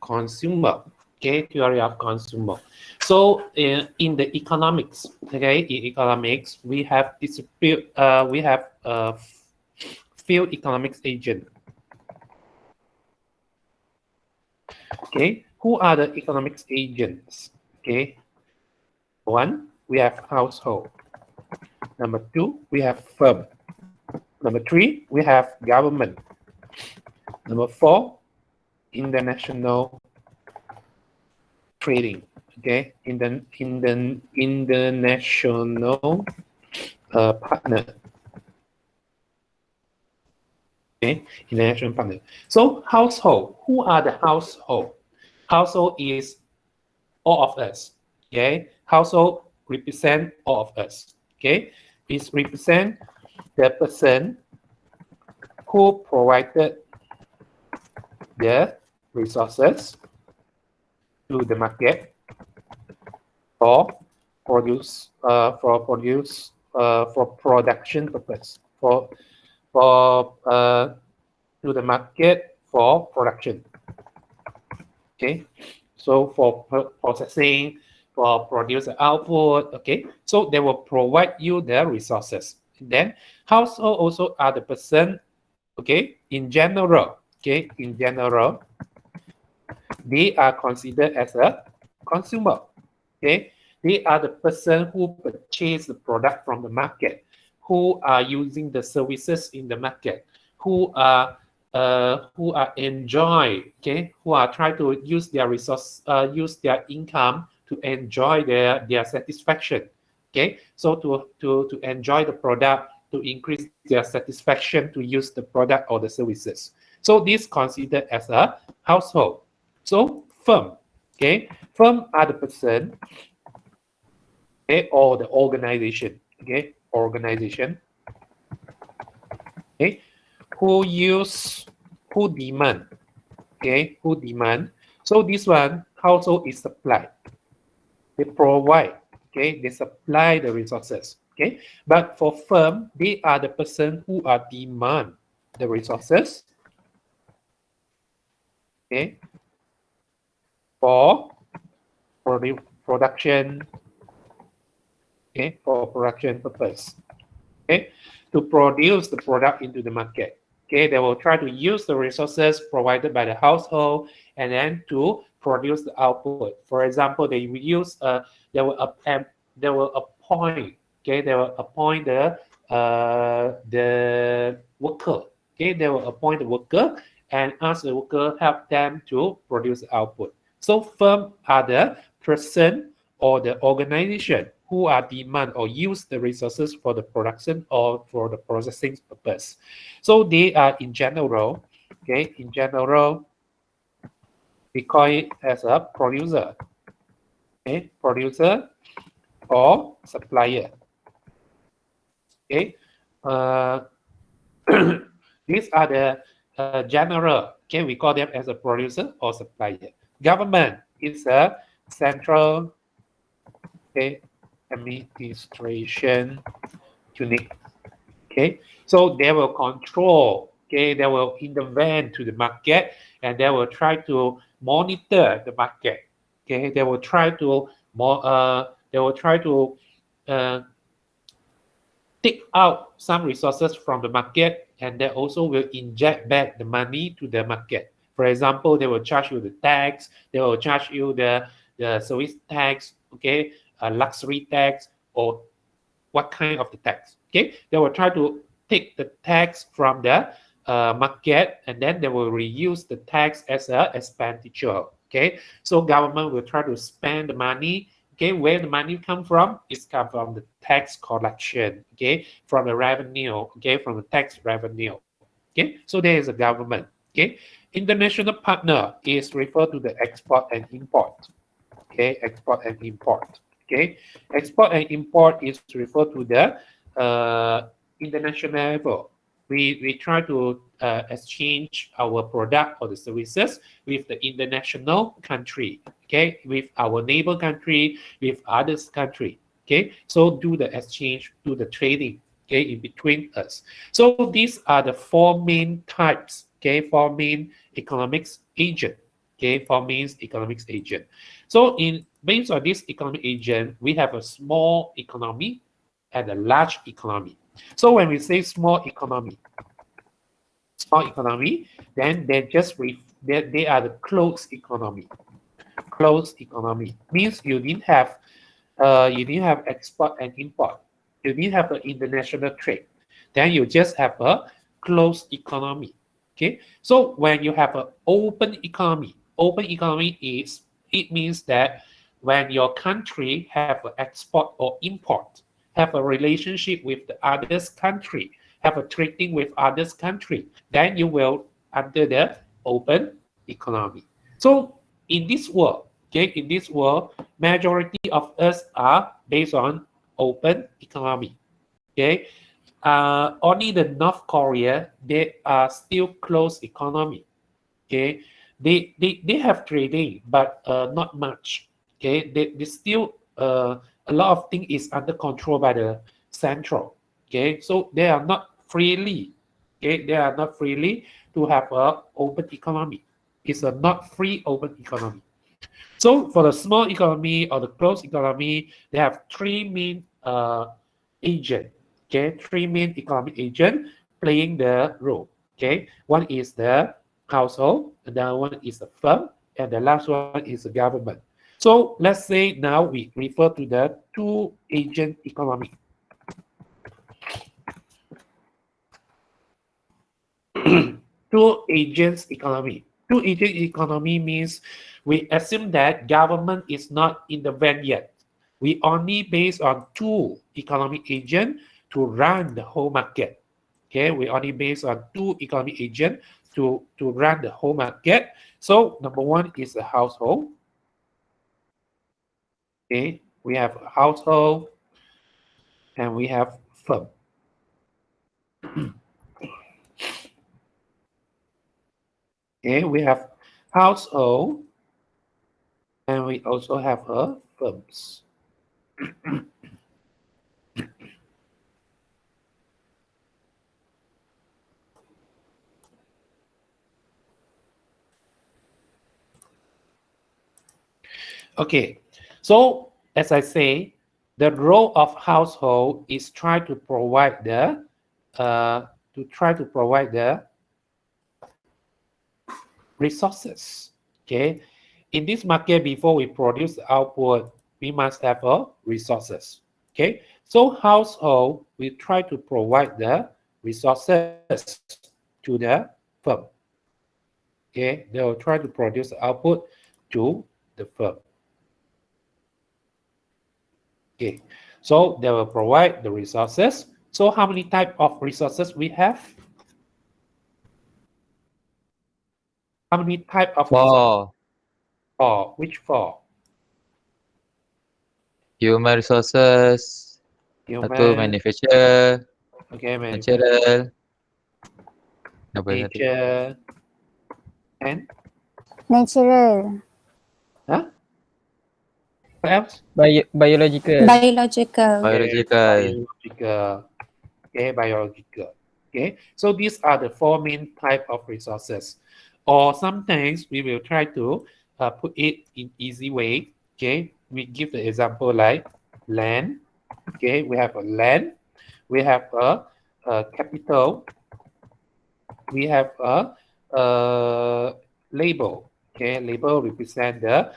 consumer. Okay, theory of consumer. So in the economics, okay, in economics we have distribute we have few economics agent. Okay, who are the economics agents? Okay, one, we have household. Number two, we have firm. Number three, we have government. Number four, international trading. Okay, international partner. Okay, international partner. So household, who are the household? Household is all of us. Okay, household represent all of us. Okay, it represent the person who provided the resources to the market for production purpose to the market for production. Okay, so for processing, for produce output. Okay, so they will provide you the resources. Then household also are the person. Okay, in general. Okay, in general, they are considered as a consumer. Okay, they are the person who purchase the product from the market, who are using the services in the market, who are enjoy, okay, who are trying to use their resource, use their income to enjoy their satisfaction. Okay, so to enjoy the product, to increase their satisfaction to use the product or the services. So this considered as a household. So firm, okay, firm are the person, okay, or the organization, okay, organization, okay, who demand, okay, who demand. So this one, household is supply. They provide, okay, they supply the resources, okay. But for firm, they are the person who are demand the resources, okay, for production, okay, for production purpose, okay, to produce the product into the market. Okay, they will try to use the resources provided by the household and then to produce the output. For example, they will use they will appoint, okay, they will appoint the worker. Okay, they will appoint the worker and ask the worker help them to produce the output. So firm are the person or the organization who are demand or use the resources for the production or for the processing purpose. So they are in general, okay, in general, we call it as a producer, okay, producer or supplier. Okay, these are the general, okay, we call them as a producer or supplier. Government is a central, okay, administration unit. Okay, so they will control, okay, they will intervene to the market and they will try to monitor the market. Okay, they will try to uh, take out some resources from the market and they also will inject back the money to the market. For example, they will charge you the tax, they will charge you the service tax, okay, luxury tax, or what kind of the tax. Okay, they will try to take the tax from the market and then they will reuse the tax as a expenditure. Okay, so government will try to spend the money. Okay, where the money come from? It's come from the tax collection. Okay, from the revenue. Okay, from the tax revenue. Okay, so there is a government. Okay, international partner is referred to the export and import. Okay, export and import. Okay, export and import is referred to the international level. We try to exchange our product or the services with the international country. Okay, with our neighbor country, with others country. Okay, so do the exchange, do the trading. Okay, in between us. So these are the four main types. Okay, four main economics agent. Okay, four means economic agent. So based on this economic agent, we have a small economy and a large economy. So when we say small economy, then they are the closed economy. Closed economy means you didn't have export and import. You didn't have an international trade. Then you just have a closed economy. Okay. So when you have an open economy it means that when your country have an export or import, have a relationship with the others country, have a trading with others country, then you will under the open economy. So in this world, majority of us are based on open economy. Okay, only the North Korea, they are still closed economy. Okay, they have trading, but not much. Okay, they still a lot of things is under control by the central. Okay, so they are not freely. Okay, they are not freely to have a open economy. It's a not free open economy. So for the small economy or the closed economy, they have three main agent. Okay, three main economic agent playing the role. Okay, one is the household, another one is the firm, and the last one is the government. So let's say now we refer to the two agent economy. Two agents economy. Two agent economy means we assume that government is not in the van yet. We only based on two economic agent to run the whole market. Okay, we only based on two economic agent to run the whole market. So number one is the household. Okay, we have a household and we have firm. Okay, we have household and we also have a firms. Okay, so as I say, the role of household is try to provide the resources. Okay, in this market, before we produce the output, we must have a resources. Okay, so household we try to provide the resources to the firm. Okay, they will try to produce the output to the firm. Okay, so they will provide the resources. So how many type of resources we have? How many type of resources? Four. Four. Which four? Human resources. Satu Human, manufacture. okay, manufacturing, Natural. Apa satu? nature, and Natural. huh? What else? Biological. Biological. Okay, Biological. biological. Okay, biological. Okay, so these are the four main type of resources. Or sometimes we will try to put it in easy way. Okay, we give the example like land. Okay, we have a land. We have a capital. We have a label. Okay, label represent the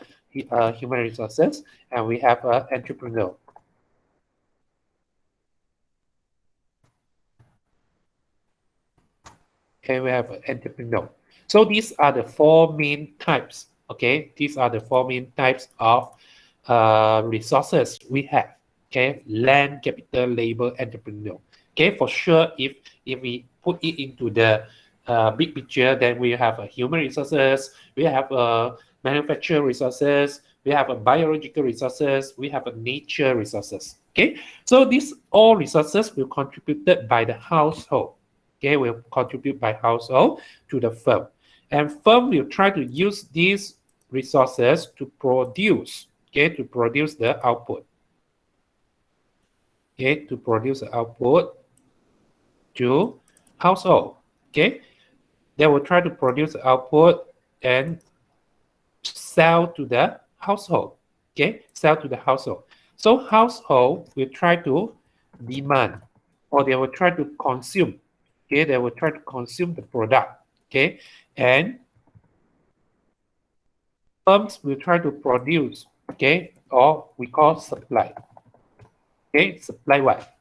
human resources, and we have an entrepreneur. Okay, we have an entrepreneur. So these are the four main types. Okay, these are the four main types of resources we have. Okay, land, capital, labor, entrepreneur. Okay, for sure, if we put it into the big picture, then we have a human resources, we have a manufacturing resources, we have a biological resources, we have a nature resources. Okay, so these all resources will contributed by the household. Okay, will contribute by household to the firm, and firm will try to use these resources to produce. Okay, to produce the output. Okay, to produce the output to household. Okay, they will try to produce the output and sell to the household. Okay, sell to the household. So household will try to demand, or they will try to consume. Okay, they will try to consume the product. Okay, and firms will try to produce. Okay, or we call supply. Okay, supply what?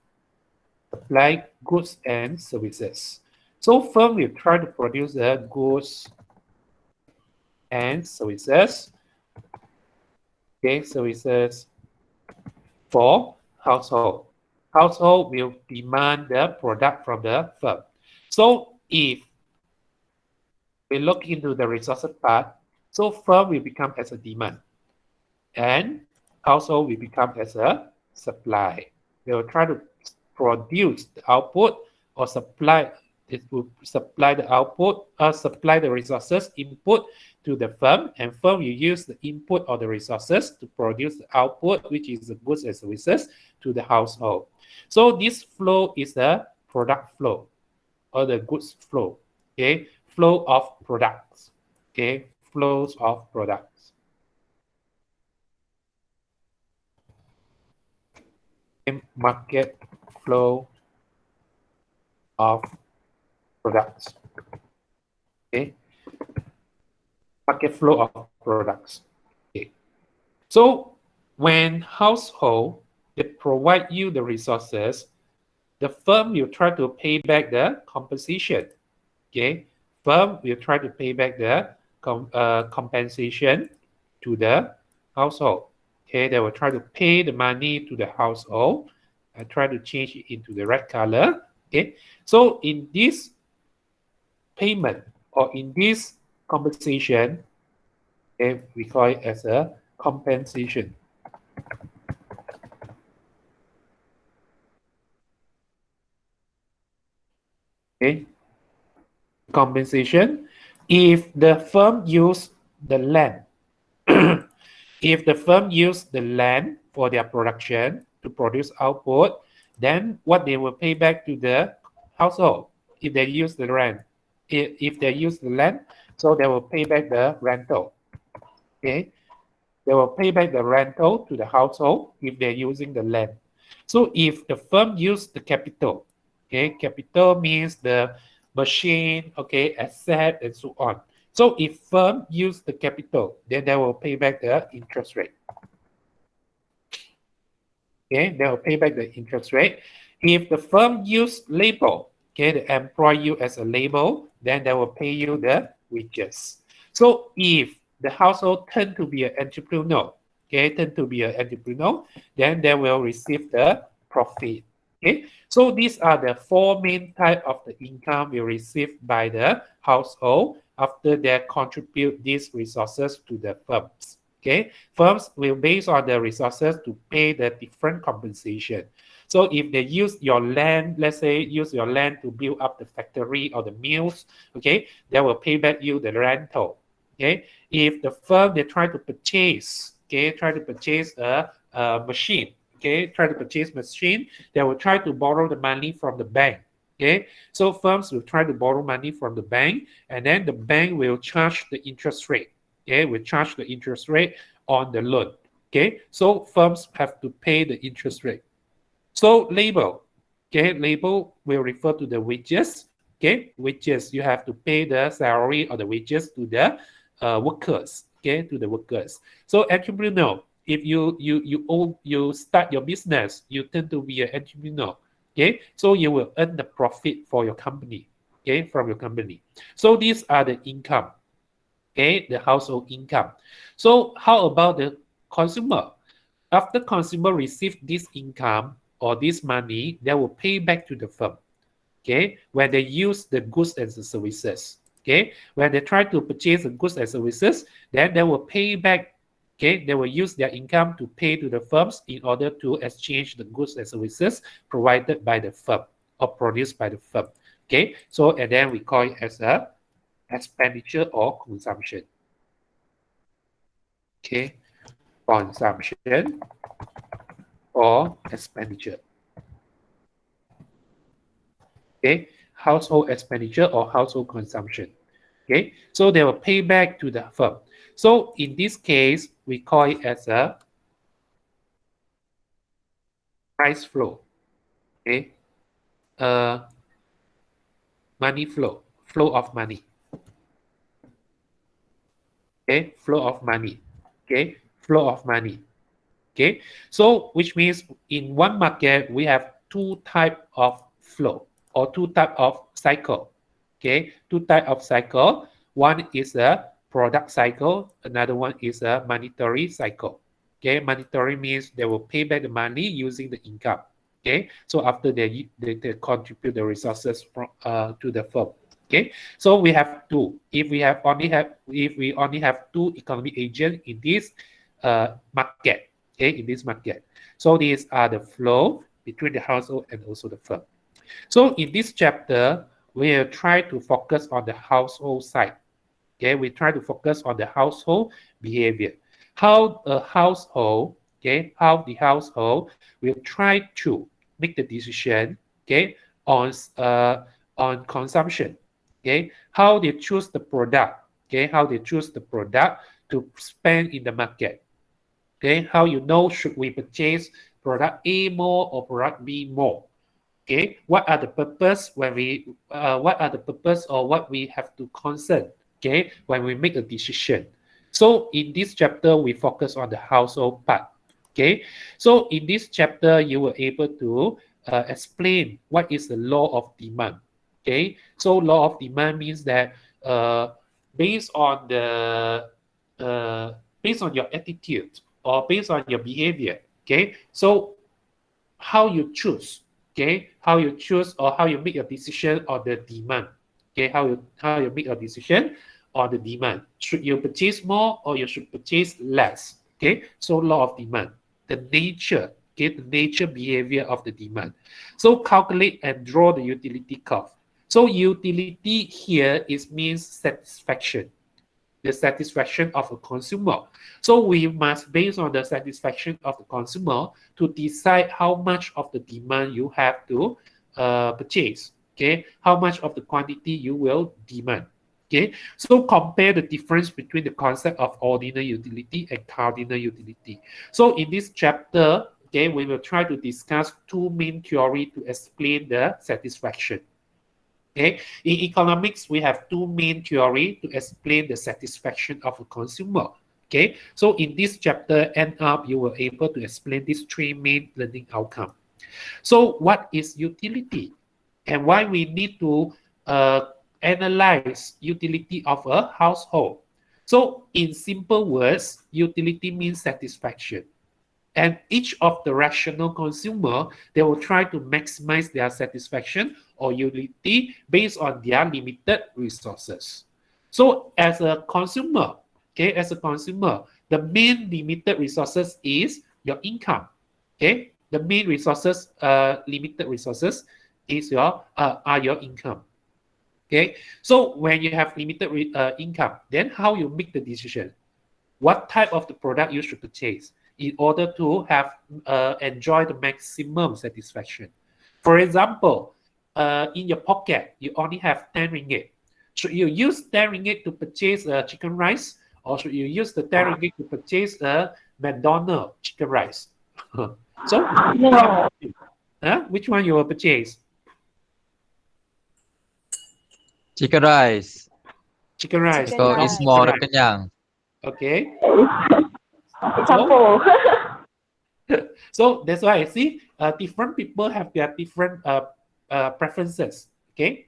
Supply goods and services. So firm will try to produce the goods and services. Okay, services for household. Household will demand the product from the firm. So if we look into the resources part, so firm will become as a demand and household will become as a supply. They will try to produce the output or supply. It will supply the output or supply the resources input to the firm, and firm will use the input or the resources to produce the output, which is the goods and services, to the household. So this flow is the product flow or the goods flow. Okay, flow of products. Okay, flows of products. Market flow of products. Okay, market flow of products. Okay, so when household they provide you the resources, the firm will try to pay back the compensation. Okay, firm will try to pay back the compensation to the household. Okay, they will try to pay the money to the household. I try to change it into the red color. Okay, so in this payment or in this compensation, okay, we call it as a compensation. Okay, compensation. If the firm use the land, if the firm use the land for their production to produce output, then what they will pay back to the household if they use the rent. If they use the land, so they will pay back the rental. Okay, they will pay back the rental to the household if they're using the land. So if the firm use the capital, okay, capital means the machine, okay, asset, and so on. So if firm use the capital, then they will pay back the interest rate. Okay, they will pay back the interest rate. If the firm use labor, okay, they employ you as a labor, then they will pay you the wages. So if the household tend to be an entrepreneur, okay, tend to be an entrepreneur, then they will receive the profit. Okay, so these are the four main type of the income we receive by the household after they contribute these resources to the firms. Okay, firms will base on the resources to pay the different compensation. So if they use your land, let's say use your land to build up the factory or the mills, okay, they will pay back you the rental. Okay, if the firm they try to purchase, okay, try to purchase a machine, okay, try to purchase machine, they will try to borrow the money from the bank. Okay, so firms will try to borrow money from the bank, and then the bank will charge the interest rate. Okay, will charge the interest rate on the loan. Okay, so firms have to pay the interest rate. So labor, okay, labor will refer to the wages. Okay, wages, you have to pay the salary or the wages to the workers. Okay, to the workers. So entrepreneur, if you start your business, you tend to be an entrepreneur. Okay, so you will earn the profit for your company. Okay, from your company. So these are the income. Okay, the household income. So how about the consumer? After consumer receive this income or this money, they will pay back to the firm. Okay, when they use the goods and the services. Okay, when they try to purchase the goods and services, then they will pay back. Okay, they will use their income to pay to the firms in order to exchange the goods and services provided by the firm or produced by the firm. Okay, so and then we call it as a expenditure or consumption. Okay, consumption or expenditure. Okay, household expenditure or household consumption. Okay, so they will pay back to the firm. So in this case, we call it as a price flow. Okay, money flow, flow of money. Okay, flow of money. Okay, flow of money. Okay, so which means in one market we have two type of flow or two type of cycle. Okay, two type of cycle. One is a product cycle, another one is a monetary cycle. Okay, monetary means they will pay back the money using the income. Okay, so after they contribute the resources from, to the firm. Okay, so we have two. If we only have two economic agents in this market, okay, in this market. So these are the flow between the household and also the firm. So in this chapter, we will try to focus on the household side. Okay, we try to focus on the household behavior. How a household, okay, how the household will try to make the decision, okay, on consumption. Okay, how they choose the product, okay, how they choose the product to spend in the market. Okay, how you know should we purchase product A more or product B more? Okay, what are the purpose when what are the purpose or what we have to concern? Okay, when we make a decision. So in this chapter, we focus on the household part. Okay, so in this chapter, you were able to explain what is the law of demand. Okay, so law of demand means that based on the based on your attitude or based on your behavior. Okay, so how you choose, okay, how you choose or how you make a decision on the demand. Okay, how you make a decision on the demand. Should you purchase more or you should purchase less? Okay, so law of demand, the nature, okay, the nature behavior of the demand. So calculate and draw the utility curve. So utility here is means satisfaction, the satisfaction of a consumer. So we must, based on the satisfaction of the consumer, to decide how much of the demand you have to purchase. Okay, how much of the quantity you will demand. Okay, so compare the difference between the concept of ordinary utility and cardinal utility. So in this chapter, okay, we will try to discuss two main theory to explain the satisfaction. Okay, in economics, we have two main theory to explain the satisfaction of a consumer. Okay, so in this chapter, end up you were able to explain these three main learning outcomes. So what is utility, and why we need to analyze utility of a household? So in simple words, utility means satisfaction. And each of the rational consumer, they will try to maximize their satisfaction or utility based on their limited resources. So as a consumer, okay, as a consumer, the main limited resources is your income. Okay, the main resources, limited resources is your are your income. Okay, so when you have limited income, then how you make the decision? What type of the product you should purchase in order to have enjoy the maximum satisfaction? For example, in your pocket, you only have 10 ringgit. Should you use 10 ringgit to purchase a chicken rice, or should you use the 10 ringgit to purchase a McDonald's chicken rice? So, which one you will purchase? Chicken rice. Chicken rice. Chicken So rice. it's more kenyang. Okay. Campur. So that's why I see different people have their different preferences. Okay.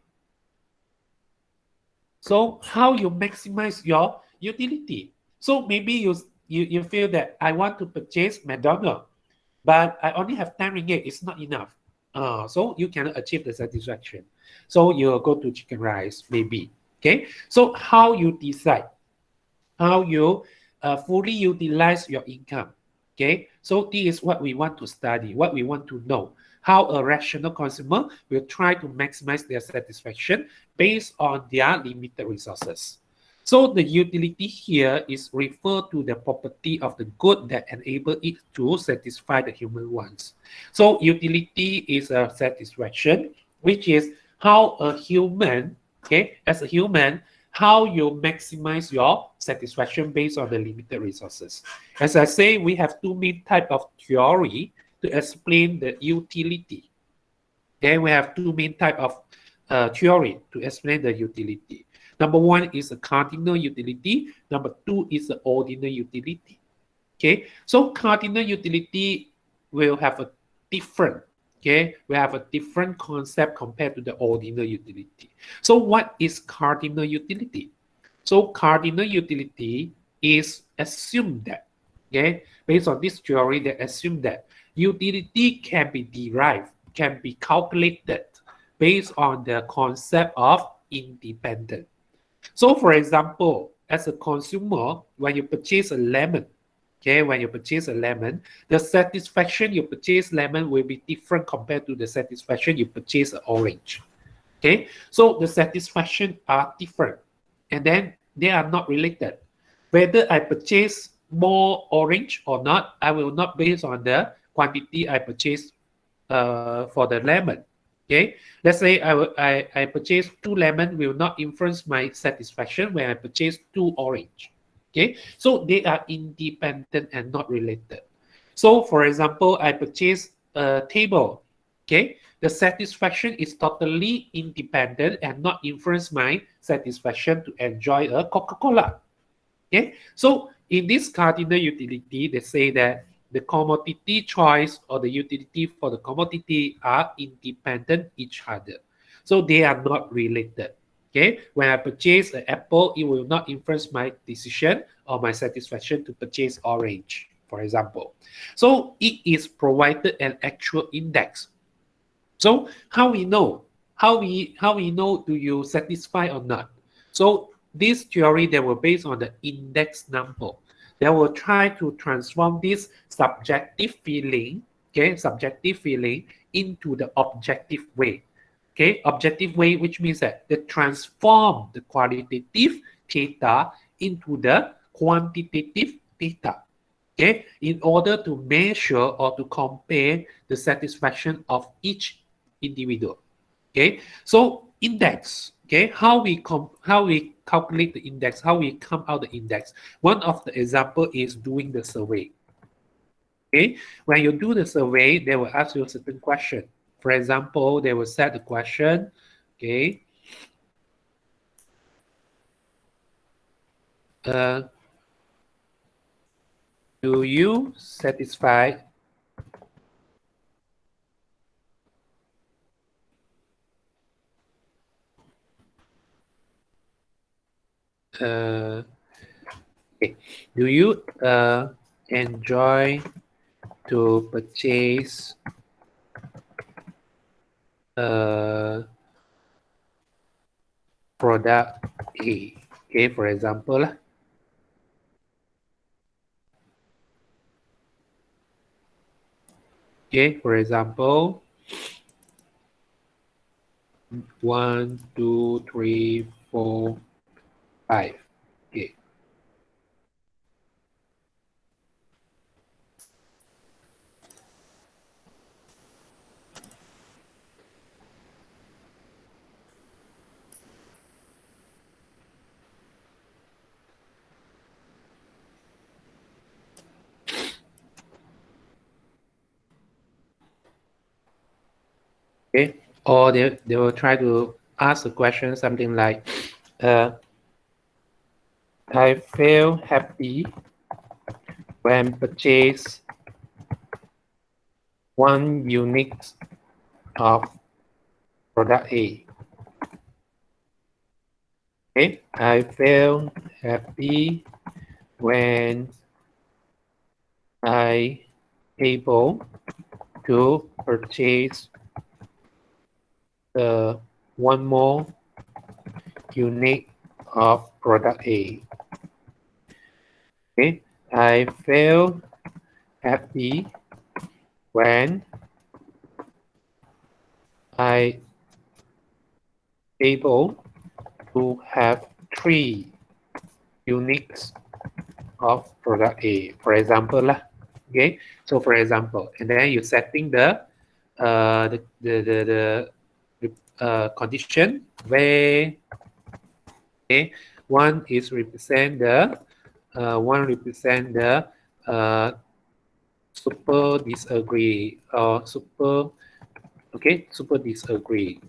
So how you maximize your utility? So maybe you feel that I want to purchase McDonald's, but I only have 10 ringgit. It's not enough. So you cannot achieve the satisfaction. So you'll go to chicken rice, maybe. Okay. So how you decide? How you fully utilize your income? Okay. So this is what we want to study, what we want to know. How a rational consumer will try to maximize their satisfaction based on their limited resources. So the utility here is referred to the property of the good that enable it to satisfy the human wants. So utility is a satisfaction, which is how a human, okay, as a human, how you maximize your satisfaction based on the limited resources. As I say, we have two main type of theory to explain the utility. Then we have two main type of theory to explain the utility. Number one is a cardinal utility. Number two is the ordinal utility. Okay, so cardinal utility will have a different, okay, we have a different concept compared to the ordinal utility. So what is cardinal utility? So cardinal utility is assumed that, okay, based on this theory, they assume that utility can be derived, can be calculated based on the concept of independent. So for example, as a consumer, when you purchase a lemon, okay, when you purchase a lemon, the satisfaction you purchase lemon will be different compared to the satisfaction you purchase an orange. Okay, so the satisfaction are different, and then they are not related. Whether I purchase more orange or not, I will not base on the quantity I purchase for the lemon. Okay, let's say I purchase 2 lemon will not influence my satisfaction when I purchase 2 orange. Okay, so they are independent and not related. So for example, I purchase a table. Okay, the satisfaction is totally independent and not influence my satisfaction to enjoy a Coca-Cola. Okay, so in this cardinal utility, they say that the commodity choice or the utility for the commodity are independent each other. So they are not related. Okay, when I purchase an apple, it will not influence my decision or my satisfaction to purchase orange, for example. So it is provided an actual index. So how we know? How we know do you satisfy or not? So this theory they will based on the index number. They will try to transform this subjective feeling, okay, subjective feeling into the objective way. Okay, objective way, which means that they transform the qualitative data into the quantitative data. Okay, in order to measure or to compare the satisfaction of each individual. Okay, so index. Okay, how we calculate the index, how we come out the index. One of the example is doing the survey. Okay, when you do the survey, they will ask you a certain question. For example, they will set the question. Okay, do you satisfy okay. Do you enjoy to purchase product A? Okay, for example. Okay, for example, 1, 2, 3, 4, 5. Okay. Okay, or they will try to ask a question something like, I feel happy when purchase 1 unit of product A. Okay, I feel happy when I able to purchase one more unit of product A. Okay, I feel happy when I able to have 3 units of product A, for example lah. Okay, so for example, and then you setting the condition where Okay, one is represent the super disagree or super, okay, super disagree.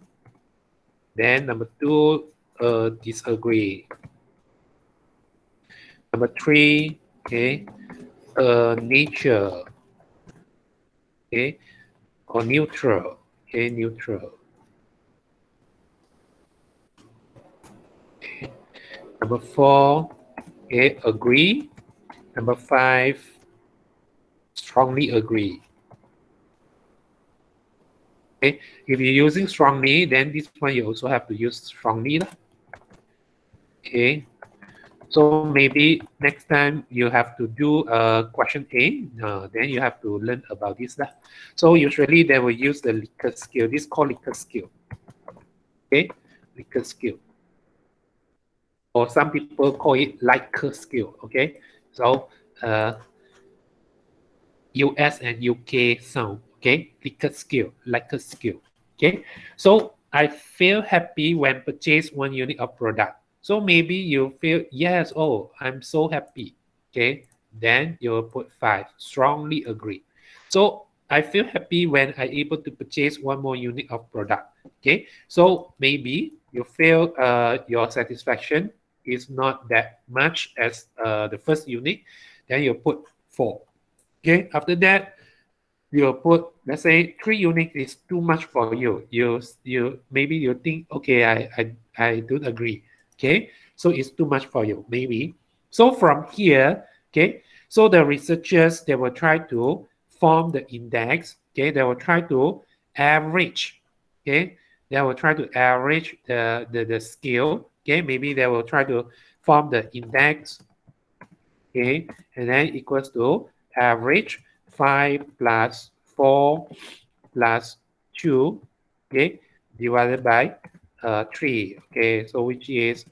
Then number two, disagree. Number three, okay, nature, okay, or neutral, okay, neutral. Okay. Number four, okay, agree. Number five, strongly agree. Okay, if you're using strongly, then this one you also have to use strongly. Okay, so maybe next time you have to do question A, then you have to learn about this. So usually they will use the Likert scale. This is called Likert scale. Okay, Likert scale. Or some people call it Likert scale. Okay, so US and UK sound. Okay, Likert scale, Likert scale. Okay, so I feel happy when purchase one unit of product. So maybe you feel, yes, oh, I'm so happy. Okay, then you'll put 5, strongly agree. So I feel happy when I able to purchase one more unit of product. Okay, so maybe you feel your satisfaction is not that much as the first unit, then you put 4. Okay, after that, you put, let's say 3 units is too much for you. You maybe you think, okay, I don't agree. Okay, so it's too much for you, maybe. So from here, okay, so the researchers, they will try to form the index. Okay, they will try to average. Okay, they will try to average the scale. Okay, maybe they will try to form the index. Okay, and then equals to average 5 plus 4 plus 2, okay, divided by 3. Okay, so which is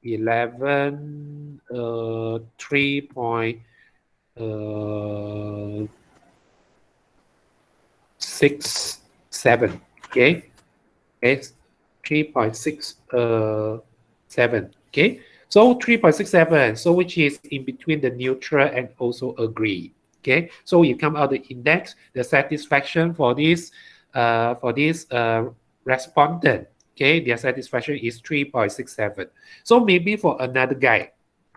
11, 3.67. Okay, it's 3.67. Okay, so 3.67, so which is in between the neutral and also agree. Okay, so you come out the index, the satisfaction for this respondent, okay, their satisfaction is 3.67. So maybe for another guy,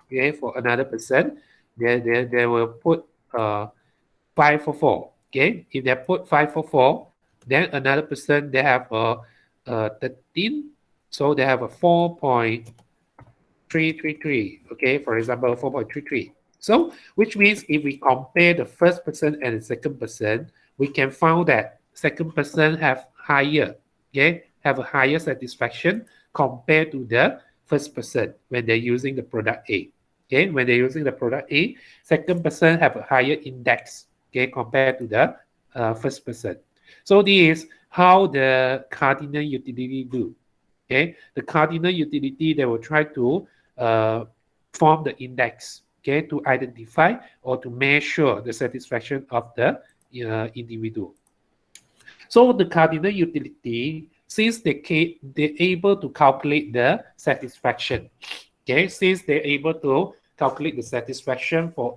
okay, for another person, they will put 5 for 4. Okay, if they put 5 for 4, then another person, they have a 13, so they have a 4.333. Okay, for example, 4.33. So which means if we compare the first person and the second person, we can find that second person have higher, okay, have a higher satisfaction compared to the first person when they're using the product A. Okay, when they're using the product A, second person have a higher index, okay, compared to the first person. So this is how the cardinal utility do. Okay, the cardinal utility, they will try to form the index, okay, to identify or to measure the satisfaction of the individual. So the cardinal utility, since they're able to calculate the satisfaction, okay, since they're able to calculate the satisfaction for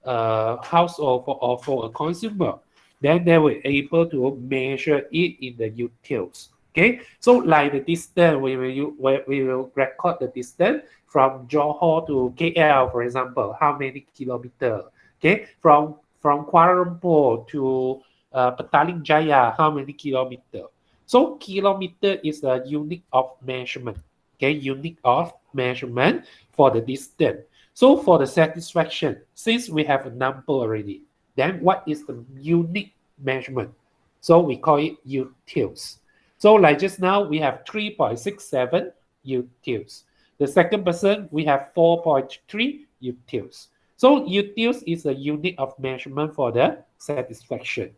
a household or for a consumer, then they were able to measure it in the utils. Okay, so like the distance, we will record the distance from Johor to KL, for example, how many kilometers? Okay, from Kuala Lumpur to Petaling Jaya, how many kilometers? So kilometer is a unit of measurement. Okay, unit of measurement for the distance. So for the satisfaction, since we have a number already, then what is the unique measurement? So we call it utils. So like just now, we have 3.67 utils. The second person, we have 4.3 utils. So utils is a unit of measurement for the satisfaction.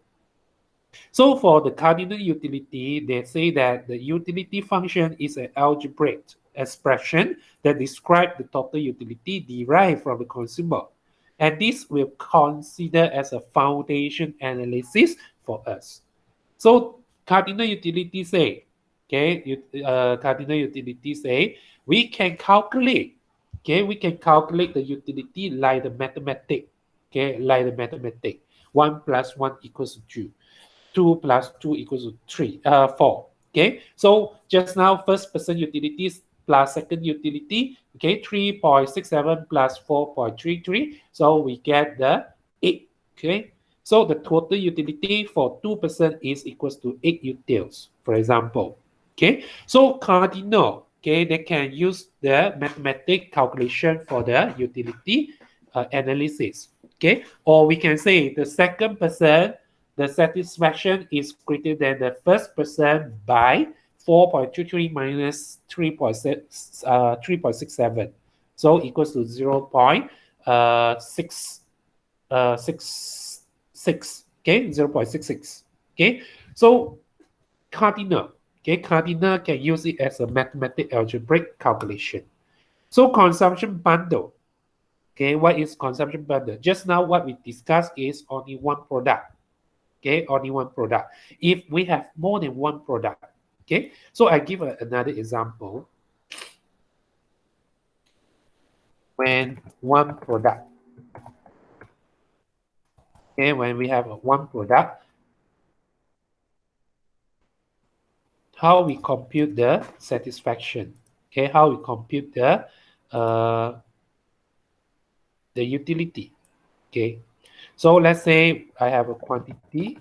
So for the cardinal utility, they say that the utility function is an algebraic expression that describes the total utility derived from the consumer. And this will consider as a foundation analysis for us. So cardinal utility say, Okay, cardinal utility say we can calculate. Okay, we can calculate the utility like the mathematic. Okay, like the mathematic. 1 plus 1 equals to 2. 2 plus 2 equals to 4. Okay, so just now first person utilities plus second utility. Okay, 3.67 plus 4.33. So we get the 8. Okay, so the total utility for 2% is equals to 8 utils, for example. Okay, so cardinal, okay, they can use the mathematic calculation for the utility analysis. Okay, or we can say the second person, the satisfaction is greater than the first person by 4.23 minus 3.67. So equals to 0.66. Okay, 0.66. Okay, so cardinal. Okay, cardinal can use it as a mathematical algebraic calculation. So consumption bundle. Okay, what is consumption bundle? Just now what we discussed is only one product. Okay, only one product. If we have more than one product, okay, so I give another example. When one product, okay, when we have one product, how we compute the satisfaction? Okay, how we compute the utility? Okay, so let's say I have a quantity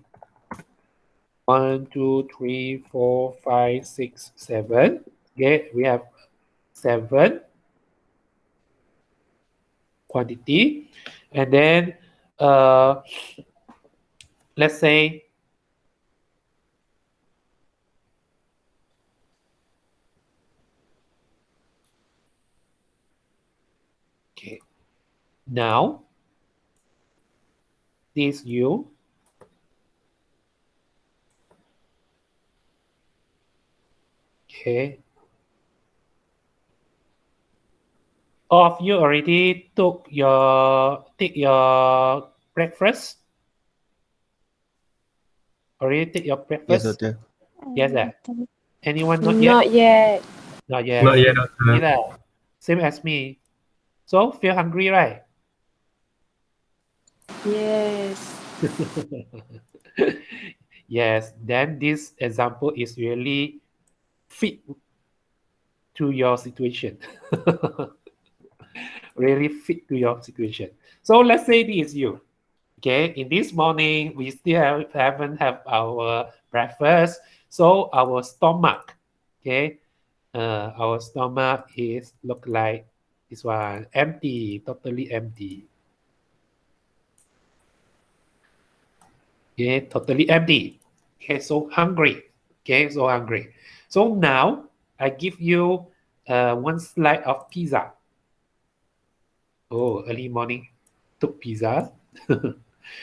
1, 2, 3, 4, 5, 6, 7. Okay, we have 7 quantity, and then let's say okay, now this you, okay, all of you already take your breakfast, already take your Yes, breakfast. Doctor. Yes, sir. Anyone not yet? Not yet. Not yet. Not yet, Doctor. Yeah, same as me. So feel hungry, right? Yes. Yes, then this example is really fit to your situation. Really fit to your situation. So let's say this is you. Okay, in this morning, we still haven't have our breakfast. So our stomach, okay, our stomach is look like this one, empty, totally empty. Okay, totally empty. Okay, so hungry. Okay, so hungry. So now I give you one slice of pizza. Oh, early morning took pizza.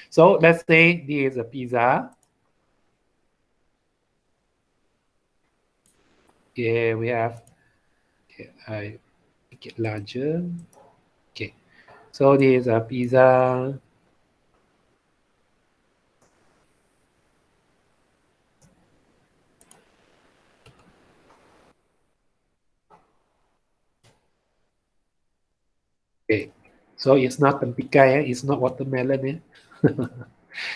So let's say this is a pizza. Yeah, we have. Okay, I make it larger. Okay, so this is a pizza. Okay, so it's not tempikai, it's not watermelon.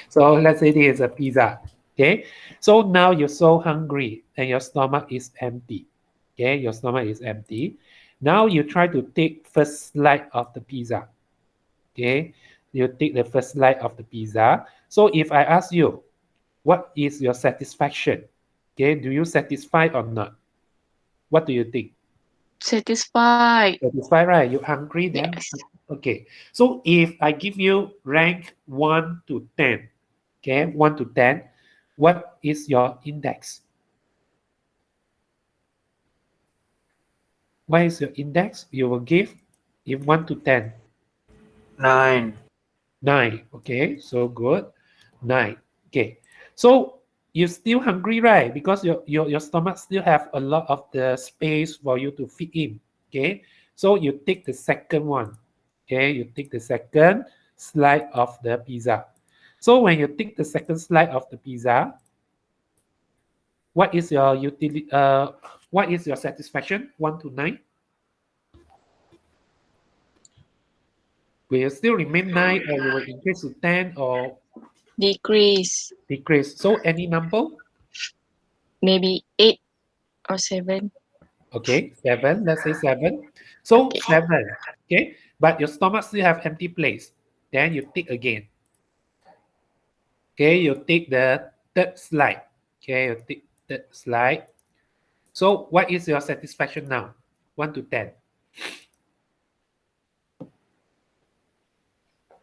So let's say this is a pizza. Okay, so now you're so hungry and your stomach is empty. Okay, your stomach is empty. Now you try to take first slice of the pizza. Okay, you take the first slice of the pizza. So if I ask you, what is your satisfaction? Okay, do you satisfied or not? What do you think? Satisfied. Satisfied, right? You hungry then? Yes. Okay. So if I give you rank 1 to 10, okay, 1 to 10, what is your index? What is your index? You will give if 1 to 10. 9. 9. Okay, so good. 9. Okay. So you're still hungry, right? Because your stomach still have a lot of the space for you to fit in. Okay. So you take the second one. Okay, you take the second slice of the pizza. So when you take the second slice of the pizza, What is your utility? What is your satisfaction? 1 to 9. Will you still remain 9, or you will increase to 10 or Decrease. decrease? So any number? Maybe 8 or 7. Okay, 7. Let's say 7. So Okay. 7. Okay, but your stomach still have empty place. Then you tick again. Okay, you take the third slide. Okay, you take third slide. So what is your satisfaction now? 1 to 10.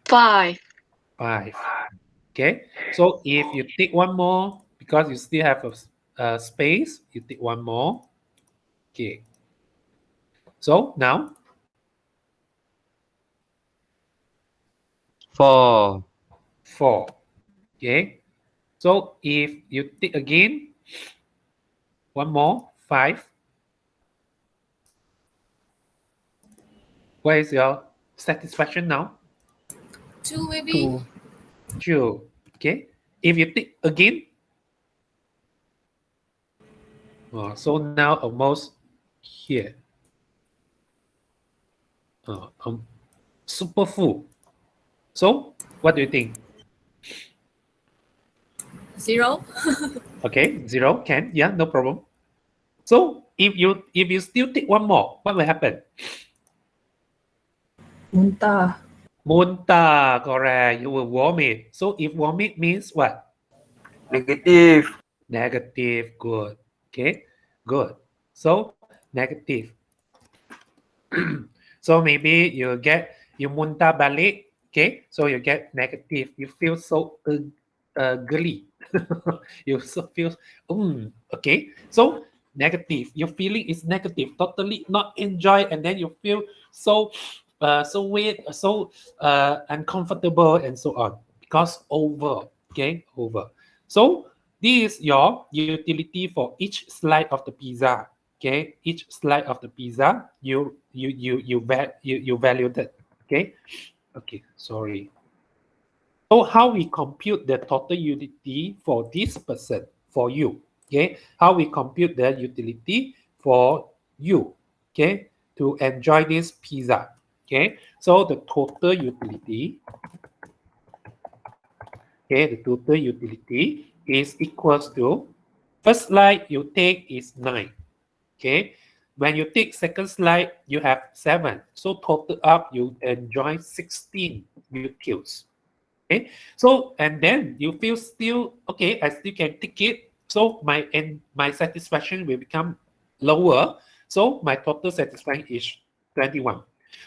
5. 5. Okay, so if you take one more, because you still have a space, you take one more. Okay, so now 4, 4. Okay, so if you take again, one more, 5. What is your satisfaction now? 2 maybe. 2. 2. Okay, if you take again, so now almost here. Super full. So what do you think? 0. Okay, 0 can, yeah, no problem. So if you still take one more, what will happen? Muntah. Muntah, correct. You will vomit. So if vomit means what? Negative. Negative. Good. Okay, good. So negative. So maybe you muntah balik. Okay, so you get negative. You feel so ugly. You so feel okay. So negative. Your feeling is negative. Totally not enjoy, and then you feel so so weird, so uncomfortable, and so on. Because over. Okay, over. So this is your utility for each slice of the pizza. Okay, each slice of the pizza you value that. Okay, okay, sorry. So how we compute the total utility for this person, for you? Okay, how we compute the utility for you? Okay, to enjoy this pizza. Okay, so the total utility. Okay, the total utility is equals to first slide you take is 9. Okay, when you take second slide you have 7. So total up you enjoy 16 utils. Okay, so and then you feel still okay, I still can take it. So my satisfaction will become lower. So my total satisfaction is 21.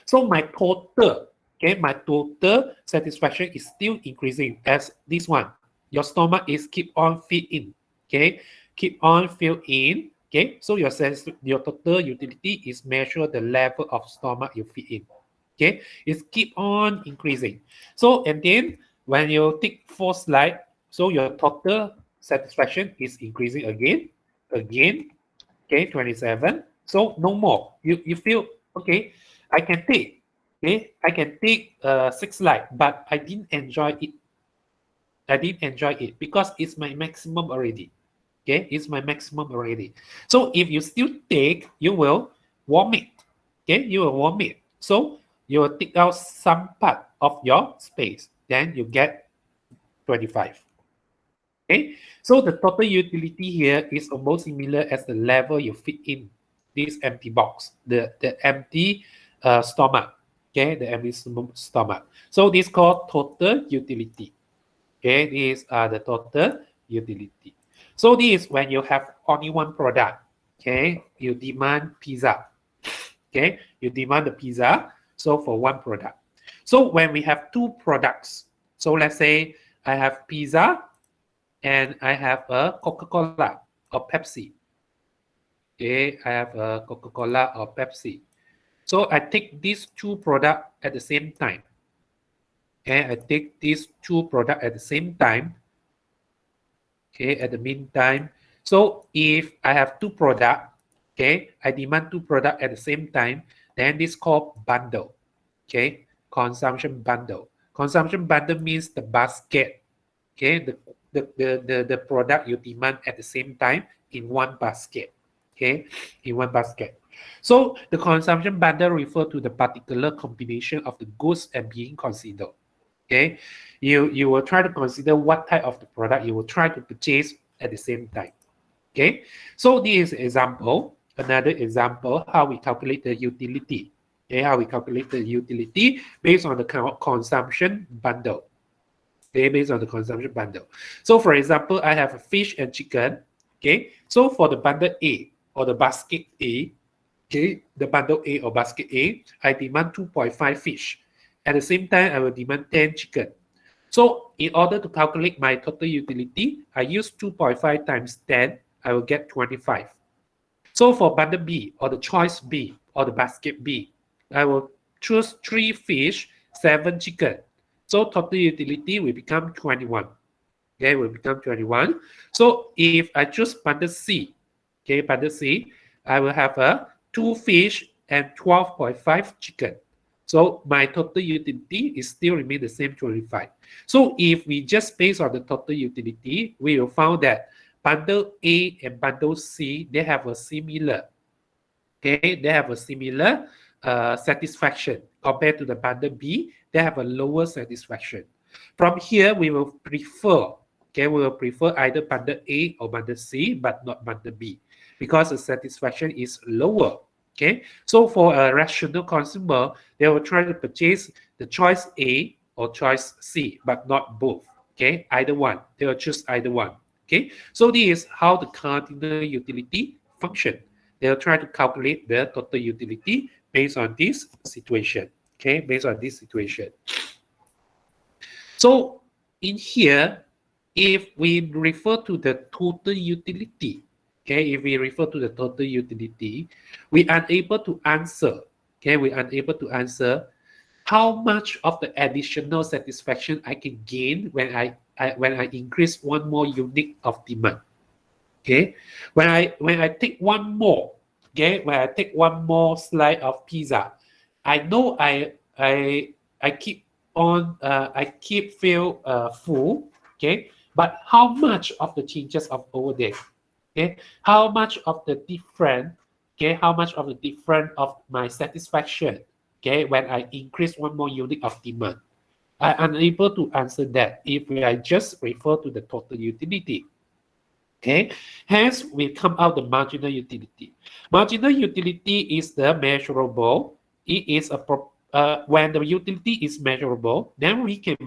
So my total satisfaction is still increasing as this one. Your stomach is keep on fit in. Okay, keep on fill in. Okay, so your total utility is measure the level of stomach you fit in. Okay, it's keep on increasing. So and then when you take 4 slide, so your total satisfaction is increasing again. Okay, 27. So no more. You feel okay. I can take. Okay, I can take 6 slide, but I didn't enjoy it. I didn't enjoy it because it's my maximum already. Okay, it's my maximum already. So if you still take, you will vomit. Okay, you will vomit. So you will take out some part of your space. Then you get 25. Okay, so the total utility here is almost similar as the level you fit in this empty box, the empty stomach. Okay, the empty stomach. So this called total utility. Okay, these are the total utility. So this is when you have only one product. Okay, you demand pizza. Okay, you demand the pizza. So for one product. So when we have two products, so let's say I have pizza and I have a Coca-Cola or Pepsi. Okay, I have a Coca-Cola or Pepsi. So I take these two products at the same time. Okay, I take these two products at the same time. Okay, at the meantime. So if I have two products, okay, I demand two products at the same time, then this called bundle. Okay, consumption bundle. Consumption bundle means the basket. Okay, the product you demand at the same time in one basket. Okay, in one basket. So the consumption bundle refer to the particular combination of the goods and being considered. Okay, you will try to consider what type of the product you will try to purchase at the same time. Okay, so this is example. Another example, how we calculate the utility. Okay, how we calculate the utility based on the consumption bundle. Okay, based on the consumption bundle. So for example, I have a fish and chicken. Okay, so for the bundle A or the basket A, okay, the bundle A or basket A, I demand 2.5 fish. At the same time, I will demand 10 chicken. So in order to calculate my total utility, I use 2.5 times 10, I will get 25. So for bundle B or the choice B or the basket B, I will choose 3 fish, 7 chicken. So total utility will become 21. Okay, will become 21. So if I choose bundle C, okay, bundle C, I will have a 2 fish and 12.5 chicken. So my total utility is still remain the same 25. So if we just base on the total utility, we will find that bundle A and bundle C, they have a similar, okay, they have a similar satisfaction compared to the bundle B. They have a lower satisfaction. From here, we will prefer, okay, we will prefer either bundle A or bundle C, but not bundle B, because the satisfaction is lower. Okay, so for a rational consumer, they will try to purchase the choice A or choice C, but not both. Okay, either one. They will choose either one. Okay, so this is how the cardinal utility function. They'll try to calculate the total utility based on this situation. Okay, based on this situation. So in here, if we refer to the total utility, okay, if we refer to the total utility, we are unable to answer. Okay, we are unable to answer how much of the additional satisfaction I can gain when I increase one more unit of demand. Okay, when I take one more, okay, when I take one more slice of pizza, I know I keep on I keep feel full. Okay, but how much of the changes of over there? Okay, how much of the different? Okay, how much of the different of my satisfaction? Okay, when I increase one more unit of demand, I'm unable to answer that if I just refer to the total utility. Okay, hence we come out the marginal utility. Marginal utility is the measurable. It is when the utility is measurable, then we can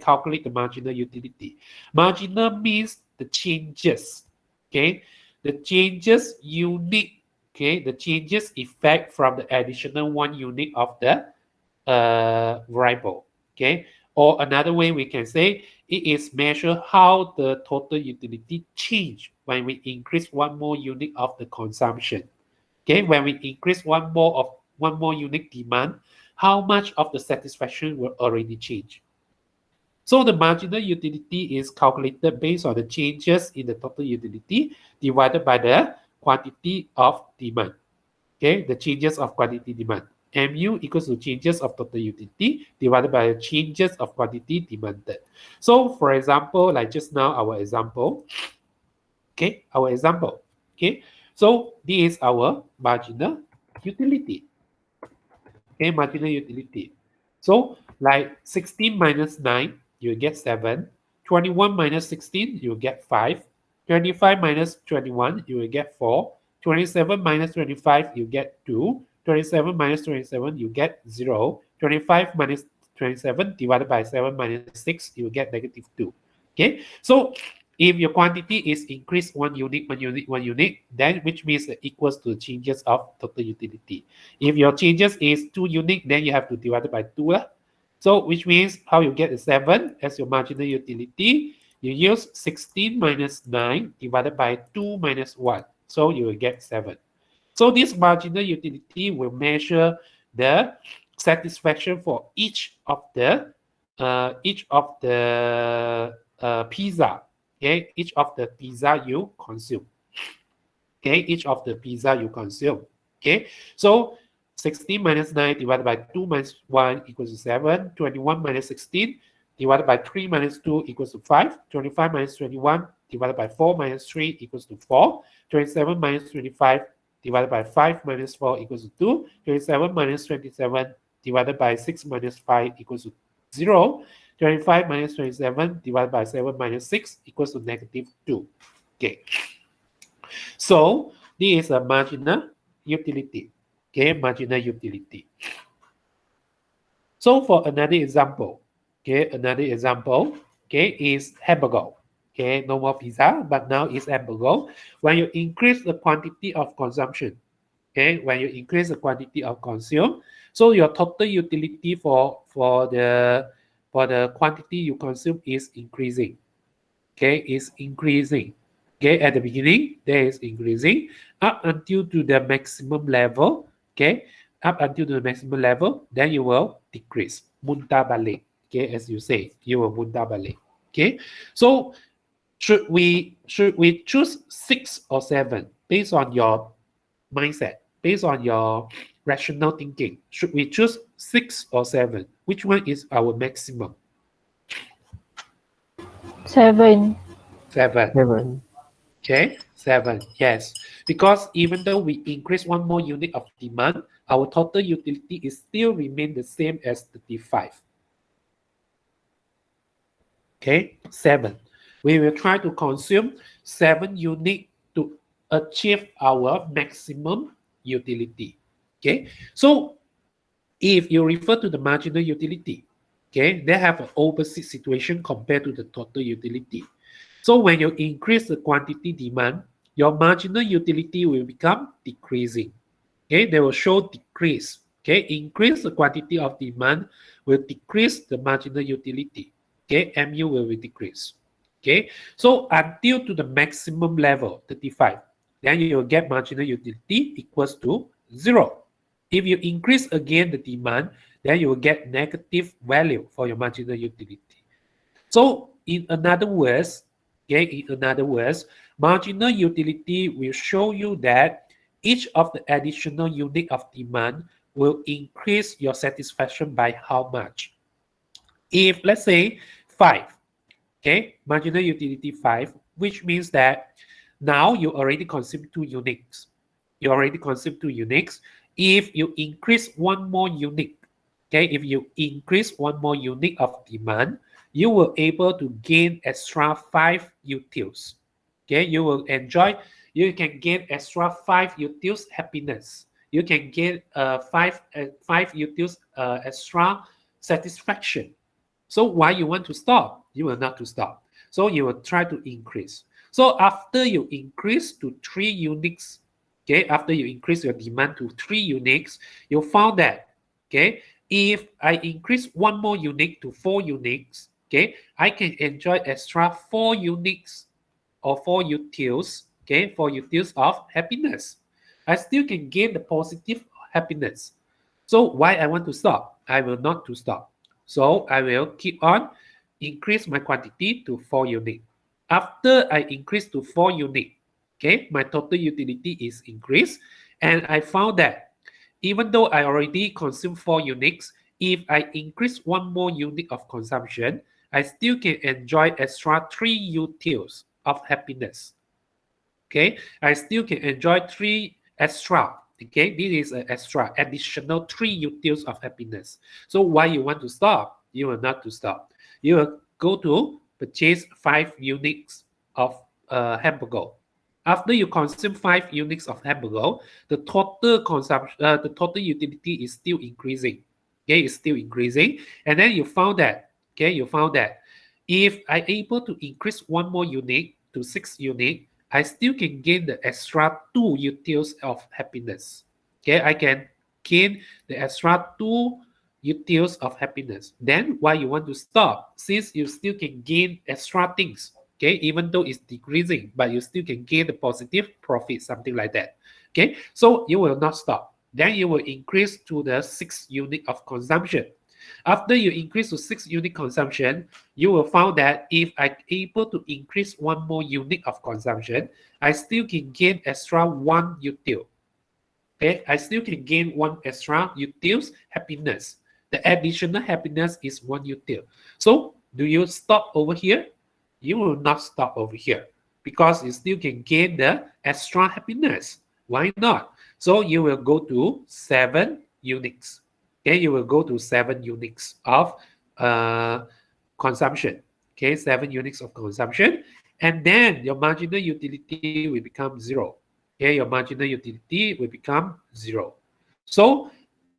calculate the marginal utility. Marginal means the changes. Okay, the changes unit. Okay, the changes effect from the additional 1 unit of the variable. Okay, or another way we can say it is measure how the total utility change when we increase one more unit of the consumption. Okay, when we increase one more unit demand, how much of the satisfaction will already change. So the marginal utility is calculated based on the changes in the total utility divided by the quantity of demand. Okay, the changes of quantity demand. Mu equals to changes of total utility divided by the changes of quantity demanded. So for example, like just now, our example. Okay, our example. Okay, so this is our marginal utility. Okay, marginal utility. So like 16 minus 9, you get 7. 21 minus 16, you get 5. 25 minus 21, you will get 4. 27 minus 25, you get 2. 27 minus 27, you get 0. 25 minus 27 divided by 7 minus 6, you get negative 2. Okay, so if your quantity is increased 1 unit, then which means it equals to the changes of total utility. If your changes is 2 unit, then you have to divide it by 2. So which means how you get the 7 as your marginal utility, you use 16 minus 9 divided by 2 minus 1. So you will get 7. So this marginal utility will measure the satisfaction for each of the pizza. Okay, each of the pizza you consume. Okay, each of the pizza you consume. Okay, so 16 minus 9 divided by 2 minus 1 equals to 7. 21 minus 16 divided by 3 minus 2 equals to 5. 25 minus 21 divided by 4 minus 3 equals to 4. 27 minus 25 divided by 5 minus 4 equals to 2. 27 minus 27 divided by 6 minus 5 equals to 0. 25 minus 27 divided by 7 minus 6 equals to negative 2. Okay. So this is a marginal utility. Okay, marginal utility. So for another example, is hamburger. Okay, no more pizza, but now it's hamburger. When you increase the quantity of consumption, okay, when you increase the quantity of consume, so your total utility for the quantity you consume is increasing. Okay, is increasing. Okay, at the beginning there is increasing up until to the maximum level. Okay, up until the maximum level, then you will decrease. Muntah balik. Okay, as you say, you will muntah balik. Okay, so should we choose 6 or 7 based on your mindset, based on your rational thinking? Should we choose 6 or 7? Which one is our maximum? 7. 7. 7. Okay, 7. Yes, because even though we increase one more unit of demand, our total utility is still remain the same as 35. Okay, 7. We will try to consume 7 units to achieve our maximum utility. Okay, so if you refer to the marginal utility, okay, they have an opposite situation compared to the total utility. So when you increase the quantity demand, your marginal utility will become decreasing. Okay, they will show decrease. Okay, increase the quantity of demand will decrease the marginal utility. Okay, MU will be decreased. Okay, so until to the maximum level, 35, then you will get marginal utility equals to 0. If you increase again the demand, then you will get negative value for your marginal utility. So in other words, marginal utility will show you that each of the additional unit of demand will increase your satisfaction by how much? If let's say 5, okay, marginal utility 5, which means that now you already consume 2 units. You already consume 2 units. If you increase one more unit, okay, if you increase one more unit of demand, you will able to gain extra 5 utils. Okay, you can gain extra 5 utils happiness. You can gain 5 utils extra satisfaction. So why you want to stop? You will not to stop. So you will try to increase. So after you increase to 3 units, okay, after you increase your demand to 3 units, you found that, okay, if I increase one more unit to 4 units, okay, I can enjoy extra 4 units or 4 utils, okay, 4 utils of happiness. I still can gain the positive happiness. So why I want to stop? I will not to stop. So I will keep on increase my quantity to 4 units. After I increase to 4 units, okay, my total utility is increased, and I found that even though I already consume 4 units, if I increase one more unit of consumption, I still can enjoy extra 3 utils of happiness. Okay, I still can enjoy 3 extra. Okay, this is an extra additional 3 utils of happiness. So why you want to stop? You will not to stop. You will go to purchase 5 units of hamburger. After you consume 5 units of hamburger, the total consumption, the total utility is still increasing. Okay, it's still increasing, and then you found that. Okay, you found that if I able to increase one more unit to 6 units, I still can gain the extra 2 utils of happiness. Okay, I can gain the extra 2 utils of happiness. Then why you want to stop? Since you still can gain extra things. Okay, even though it's decreasing, but you still can gain the positive profit, something like that. Okay, so you will not stop. Then you will increase to the 6 unit of consumption. After you increase to 6 unit consumption, you will find that if I'm able to increase one more unit of consumption, I still can gain extra 1 util. Okay, I still can gain 1 extra utils happiness. The additional happiness is 1 util. So Do you stop over here? You will not stop over here because you still can gain the extra happiness. Why not? So you will go to 7 units. Okay, you will go to 7 units of consumption. Okay, 7 units of consumption, and then your marginal utility will become 0. Okay, your marginal utility will become 0. So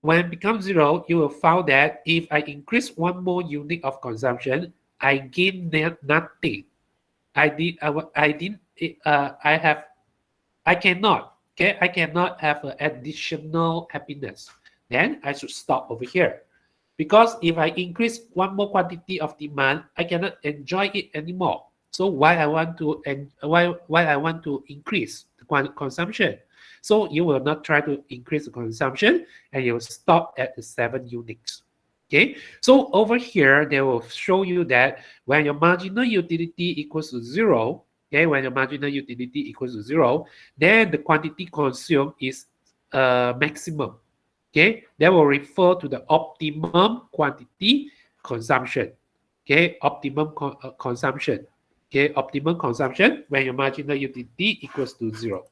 when it becomes 0, you will find that if I increase 1 more unit of consumption, I gain nothing. I cannot. Okay, I cannot have an additional happiness. Then I should stop over here. Because if I increase 1 more quantity of demand, I cannot enjoy it anymore. So why I want to increase the consumption? So you will not try to increase the consumption, and you will stop at the 7 units. Okay. So over here, they will show you that when your marginal utility equals to 0, okay, when your marginal utility equals to 0, then the quantity consumed is maximum. Okay, that will refer to the optimum quantity consumption. Okay, optimum consumption. Okay, optimum consumption when your marginal utility equals to 0.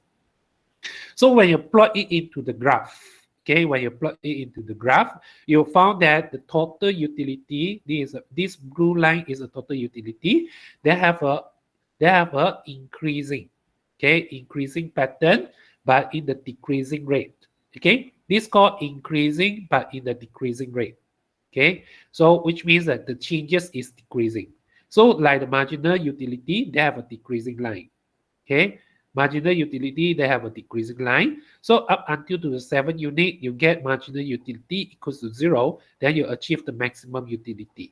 So when you plot it into the graph, okay, when you plot it into the graph, you'll find that the total utility, this blue line is a total utility. They have a increasing, okay, increasing pattern, but in the decreasing rate. Okay, this called increasing but in the decreasing rate. Okay, so which means that the changes is decreasing. So like the marginal utility, they have a decreasing line. Okay, marginal utility, they have a decreasing line. So up until to the 7 unit, you get marginal utility equals to 0, then you achieve the maximum utility.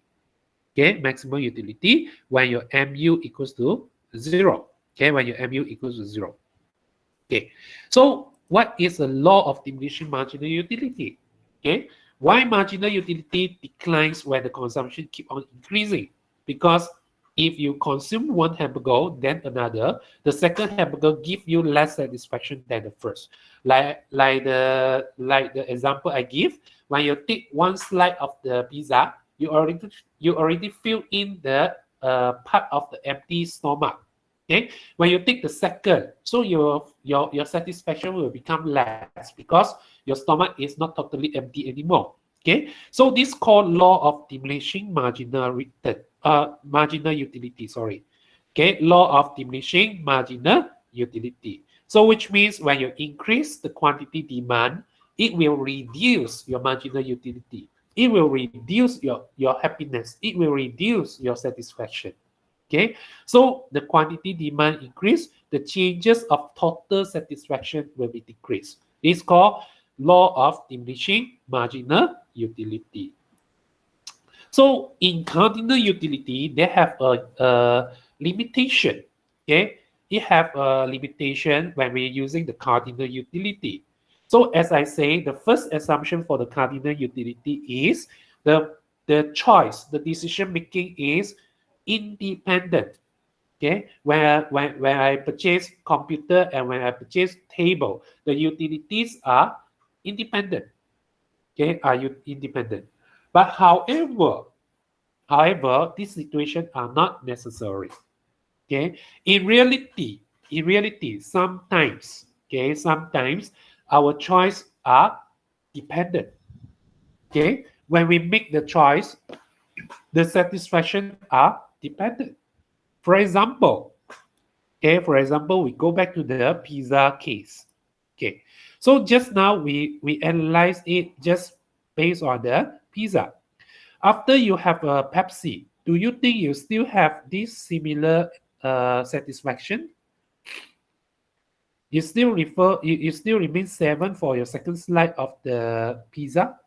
Okay, maximum utility when your MU equals to 0. Okay, when your MU equals to 0. Okay, so what is the law of diminishing marginal utility? Okay, why marginal utility declines when the consumption keep on increasing? Because if you consume 1 hamburger, then another, the second hamburger give you less satisfaction than the first. Like the example I give, when you take 1 slice of the pizza, you already fill in the part of the empty stomach. Okay, when you take the second, so your satisfaction will become less because your stomach is not totally empty anymore. Okay, so this called law of diminishing marginal utility. Sorry. Okay, law of diminishing marginal utility. So which means when you increase the quantity demand, it will reduce your marginal utility. It will reduce your happiness. It will reduce your satisfaction. Okay, so the quantity demand increase, the changes of total satisfaction will be decreased. This is called law of diminishing marginal utility. So in cardinal utility, they have a limitation. Okay, it have a limitation when we're using the cardinal utility. So as I say, the first assumption for the cardinal utility is the choice, the decision making is independent. Okay, when I purchase computer and when I purchase table, the utilities are independent. Okay, are you independent? But however, these situations are not necessary. Okay, in reality, sometimes, okay, sometimes our choice are dependent. Okay, when we make the choice, the satisfaction are dependent. For example, we go back to the pizza case. Okay, so just now we analyze it just based on the pizza. After you have a Pepsi, do you think you still have this similar satisfaction? You still remain 7 for your second slide of the pizza?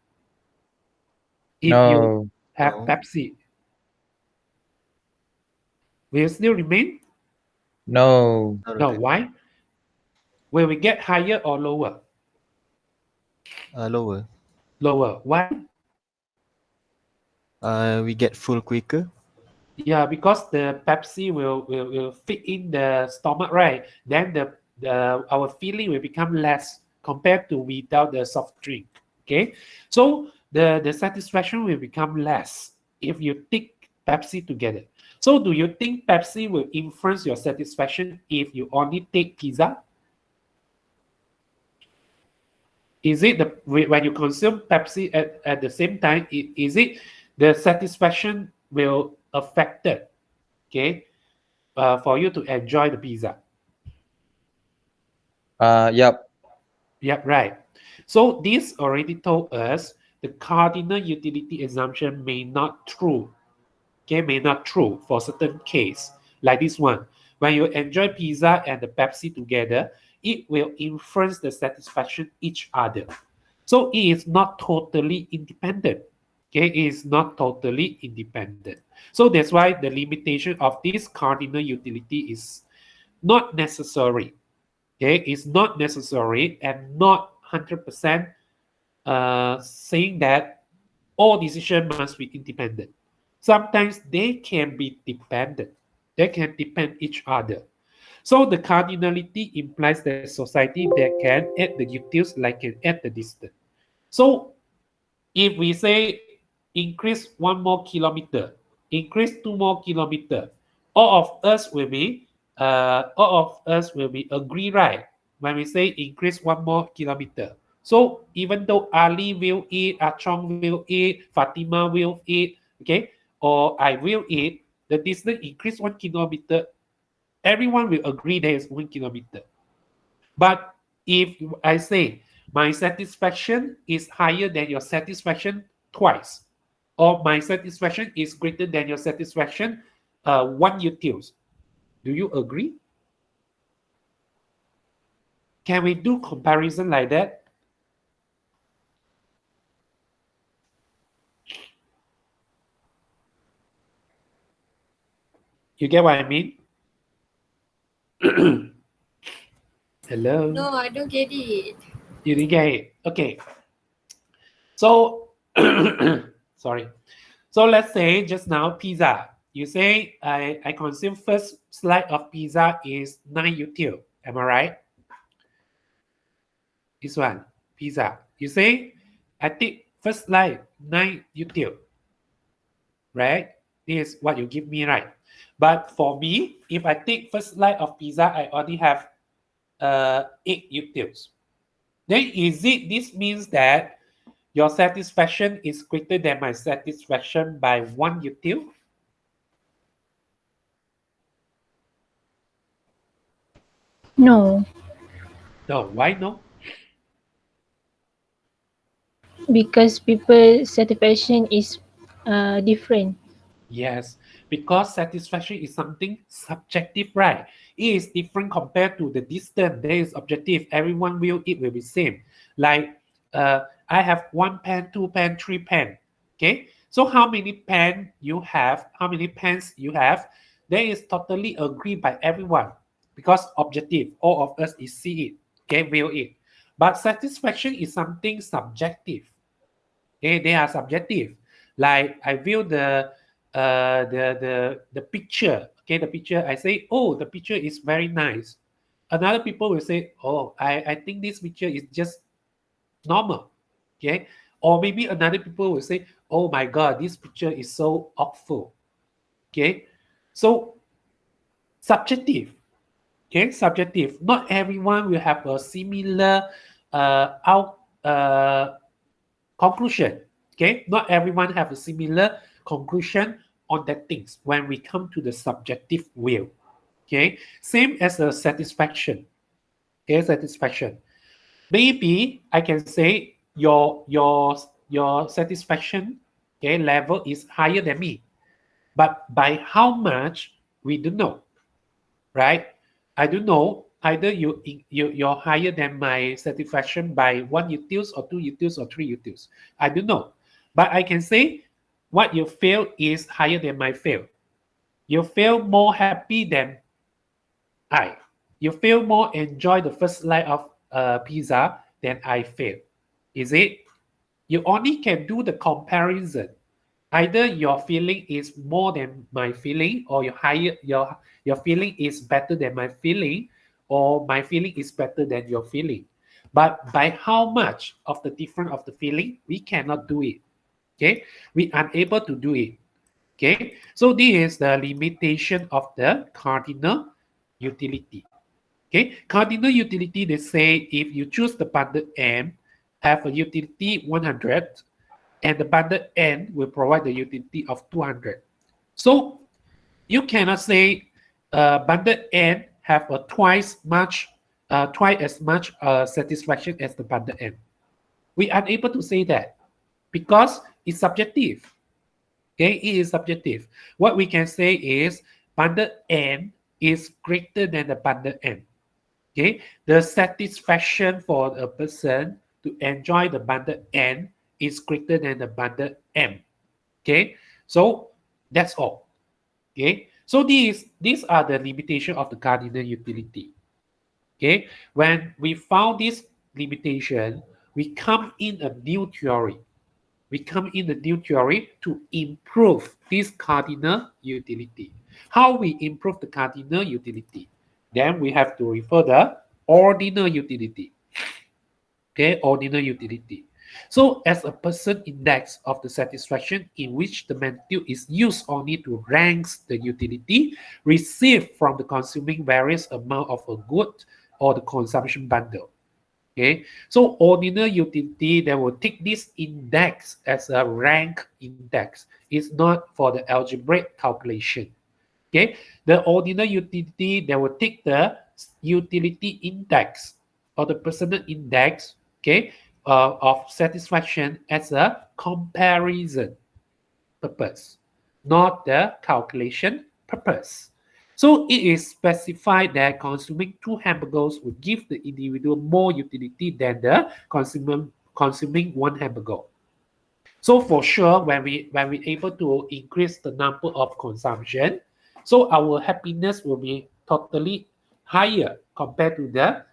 If you No. have No. Pepsi, will you still remain? No. No, why? Will we get higher or lower? Lower. Lower. Why? We get full quicker. Yeah, because the Pepsi will fit in the stomach, right? Then our feeling will become less compared to without the soft drink. Okay, so the satisfaction will become less if you take Pepsi together. So do you think Pepsi will influence your satisfaction if you only take pizza? Is it when you consume Pepsi at the same time, is it the satisfaction will affected, okay, for you to enjoy the pizza? Yep. Yep, right. So this already told us the cardinal utility assumption may not true. Okay, may not true for certain case like this one. When you enjoy pizza and the Pepsi together, it will influence the satisfaction each other. So it is not totally independent. Okay, it is not totally independent. So that's why the limitation of this cardinal utility is not necessary. Okay, it's not necessary and not 100% saying that all decision must be independent. Sometimes they can be dependent. They can depend each other. So the cardinality implies that society that can add the utils like can add the distance. So if we say increase 1 more kilometer, increase 2 more kilometer, all of us will be agree, right? When we say increase 1 more kilometer. So even though Ali will eat, Achong will eat, Fatima will eat, okay, or I will eat, the distance increase 1 kilometer, everyone will agree there is 1 kilometer. But if I say my satisfaction is higher than your satisfaction twice, or my satisfaction is greater than your satisfaction 1 utils, do you agree? Can we do comparison like that? You get what I mean? Hello? No, I don't get it. You didn't get it. Okay. So, sorry. So let's say just now pizza. You say I consume first slice of pizza is 9 util. Am I right? This one, pizza. You say I take first slice 9 util. Right? This is what you give me, right? But for me, if I take first slice of pizza, I only have 8 utils. Then this means that your satisfaction is greater than my satisfaction by 1 util? No, No, why no? because people's satisfaction is different. Yes, because satisfaction is something subjective, right? It is different compared to the distance. There is objective. Everyone will it will be same. Like I have 1 pen, 2 pen, 3 pen. Okay, so how many pen you have? How many pens you have? There is totally agreed by everyone because objective. All of us is see it. Okay, will it. But satisfaction is something subjective. Okay, they are subjective. Like I view the picture. Okay, the picture. I say, oh, the picture is very nice. Another people will say, oh, I think this picture is just normal. Okay, or maybe another people will say, oh my God, this picture is so awful. Okay, so subjective. Okay, subjective. Not everyone will have a similar conclusion. Okay, not everyone have a similar conclusion on that things when we come to the subjective will. Okay, same as the satisfaction. Okay, satisfaction. Maybe I can say your satisfaction, okay, level is higher than me, but by how much we don't know, right? I don't know either you're higher than my satisfaction by 1 utils or 2 utils or 3 utils. I don't know, but I can say what you feel is higher than my feel. You feel more happy than I. You feel more enjoy the first slice of pizza than I feel. Is it? You only can do the comparison. Either your feeling is more than my feeling, or your feeling is better than my feeling, or my feeling is better than your feeling. But by how much of the difference of the feeling, we cannot do it. Okay, we unable to do it. Okay, so this is the limitation of the cardinal utility. Okay, cardinal utility, they say if you choose the bundle M, have a utility 100, and the bundle N will provide the utility of 200. So you cannot say bundle N have a twice as much satisfaction as the bundle M. We are unable to say that because it's subjective. Okay, it is subjective. What we can say is bundle N is greater than the bundle M. Okay, the satisfaction for a person to enjoy the bundle N is greater than the bundle M. Okay, so that's all. Okay, so these are the limitation of the cardinal utility. Okay, when we found this limitation, we come in a new theory. We come in a new theory to improve this cardinal utility. How we improve the cardinal utility? Then we have to refer the ordinal utility. Okay, ordinal utility. So as a person index of the satisfaction in which the magnitude is used only to rank the utility received from the consuming various amount of a good or the consumption bundle. Okay, so ordinal utility, they will take this index as a rank index. It's not for the algebraic calculation. Okay, the ordinal utility, they will take the utility index or the personal index, okay, of satisfaction as a comparison purpose, not the calculation purpose. So it is specified that consuming 2 hamburgers will give the individual more utility than the consuming 1 hamburger. So for sure, when we able to increase the number of consumption, so our happiness will be totally higher compared to the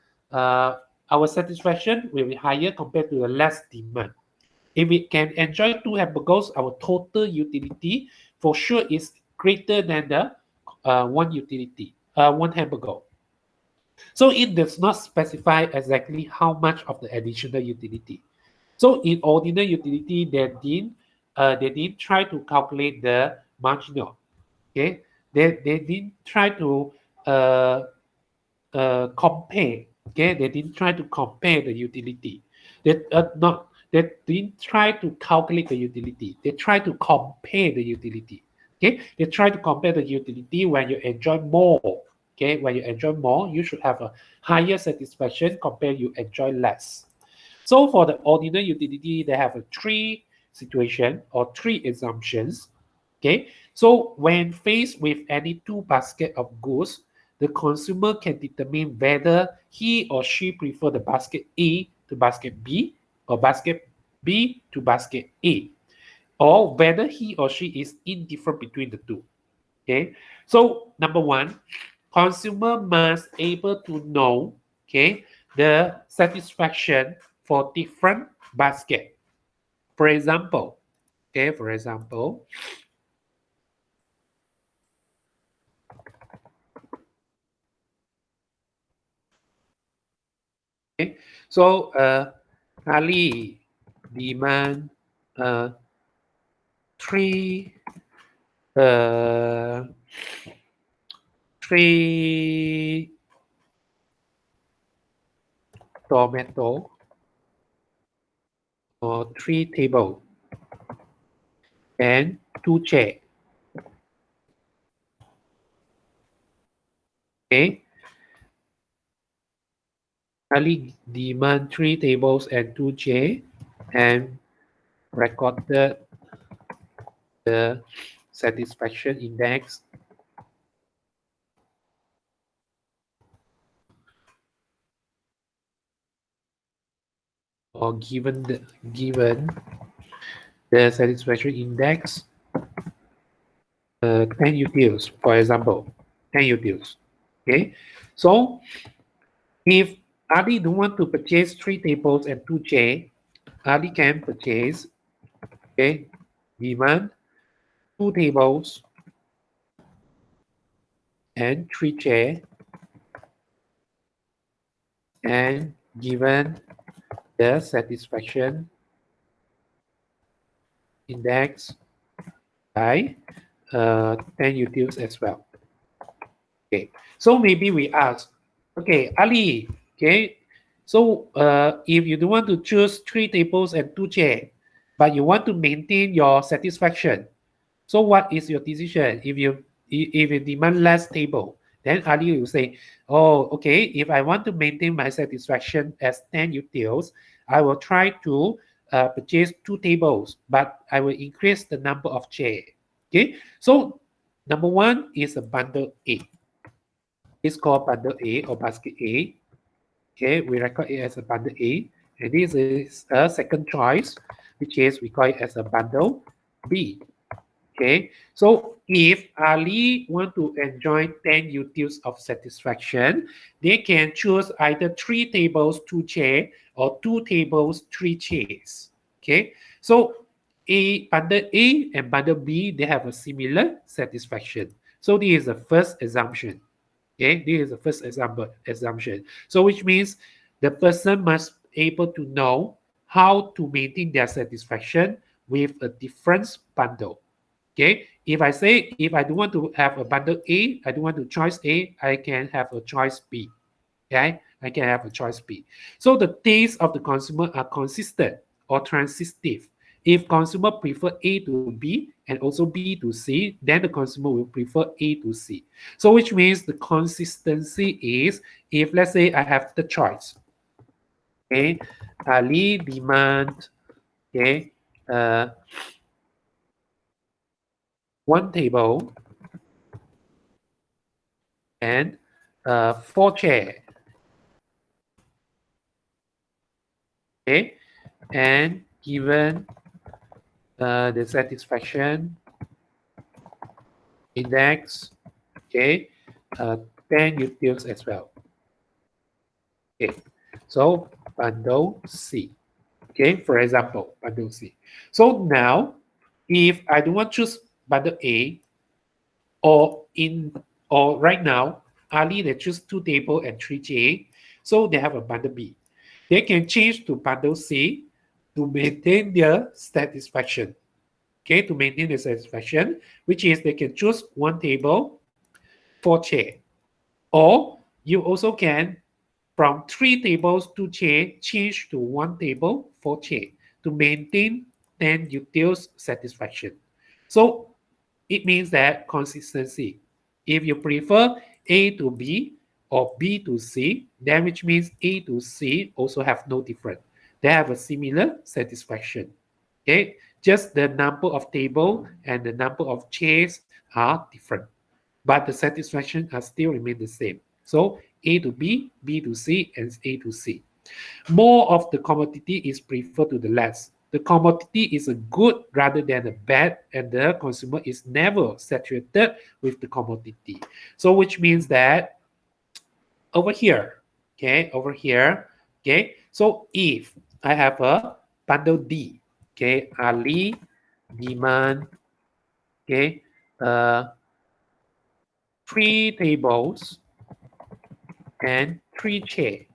our satisfaction will be higher compared to the less demand. If we can enjoy 2 hamburgers, our total utility for sure is greater than the one hamburger. So it does not specify exactly how much of the additional utility. So in ordinal utility, they didn't try to calculate the marginal. Okay, they didn't try to uh, compare. Okay, they didn't try to compare the utility. They didn't try to calculate the utility. They try to compare the utility. Okay, they try to compare the utility when you enjoy more. Okay, when you enjoy more, you should have a higher satisfaction compared you enjoy less. So for the ordinal utility, they have a 3 situation or 3 assumptions. Okay, so when faced with any 2 basket of goods, the consumer can determine whether he or she prefer the basket A to basket B or basket B to basket A, or whether he or she is indifferent between the two. Okay, so number 1, consumer must able to know, okay, the satisfaction for different basket. For example, okay, okay, so Ali demand uh, 3 uh, 3 tomato or 3 table and 2 chair. Okay, Ali demand 3 tables and 2 chair and recorded the satisfaction index or given the satisfaction index 10 utils, for example, 10 utils. Okay, so if Ali don't want to purchase 3 tables and 2 chairs, Ali can purchase, okay, given 2 tables and 3 chairs and given the satisfaction index by 10 utils as well. Okay, so maybe we ask, okay, Ali, okay, so if you don't want to choose 3 tables and 2 chairs, but you want to maintain your satisfaction, so what is your decision? If you demand less table, then Ali will say, oh, okay, if I want to maintain my satisfaction as 10 utils, I will try to purchase 2 tables, but I will increase the number of chairs. Okay, so number 1 is a bundle A. It's called bundle A or basket A. Okay, we record it as a bundle A. And this is a second choice, which is we call it as a bundle B. Okay, so if Ali want to enjoy 10 utils of satisfaction, they can choose either 3 tables, 2 chairs, or 2 tables, 3 chairs. Okay, so bundle A and bundle B, they have a similar satisfaction. So this is the first assumption. Okay, this is the first assumption. So which means the person must able to know how to maintain their satisfaction with a different bundle. Okay, if I say if I don't want to have a bundle A, I don't want to choice A, I can have a choice B. Okay, I can have a choice B. So the tastes of the consumer are consistent or transitive. If consumer prefer A to B and also B to C, then the consumer will prefer A to C. So which means the consistency is if let's say I have the choice. Okay, Ali demand, okay, 1 table and 4 chairs. Okay, and given the satisfaction index, okay, 10 utils as well. Okay, so bundle C. Okay, for example, bundle C. So now, if I don't want to choose bundle A, or right now, Ali they choose 2 table and 3 chair, so they have a bundle B. They can change to bundle C to maintain their satisfaction. Okay, to maintain the satisfaction, which is they can choose 1 table, 4 chair. Or you also can, from 3 tables, 2 chair, change to 1 table, 4 chair to maintain 10 utils satisfaction. So it means that consistency. If you prefer A to B or B to C, then which means A to C also have no difference. They have a similar satisfaction. Okay, just the number of table and the number of chairs are different, but the satisfaction are still remain the same. So A to B, B to C, and A to C. More of the commodity is preferred to the less. The commodity is a good rather than a bad, and the consumer is never saturated with the commodity. So which means that over here, okay, so if I have a bundle D, okay, Ali demand, okay, 3 tables and 3 chairs.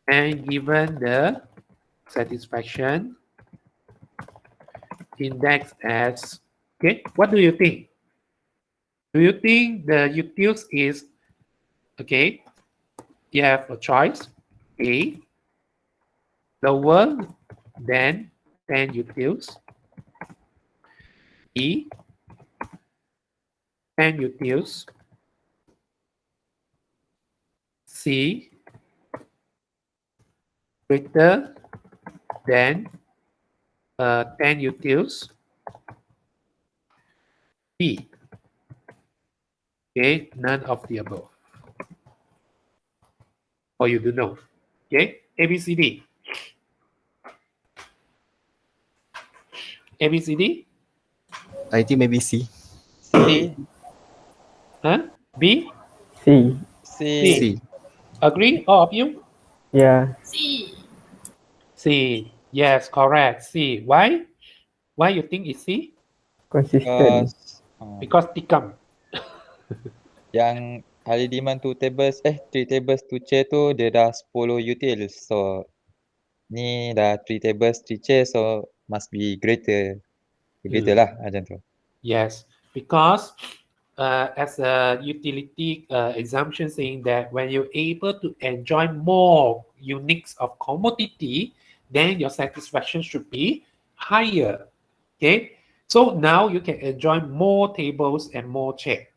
And given the satisfaction index as, okay, what do you think? Do you think the utils is, okay, you have a choice, A, lower than 10 utils, B, 10 utils, C, greater than 10 utils, B. Okay, none of the above. Or you do know. Okay, A, B, C, D. A, B, C, D? I think maybe C. C. Huh? B? C. C. C. Agree, all of you? Yeah. C. C. Yes, correct. C. Why? Why you think it's C? Consistent. Because tikam. Yang Ali demand 3 tables, 2 chair tu dia dah 10 utils. So ni dah 3 tables, 3 chair, so must be greater. Begitu lah macam tu. Yes, because as a utility exemption saying that when you're able to enjoy more units of commodity, then your satisfaction should be higher. Okay, so now you can enjoy more tables and more chairs.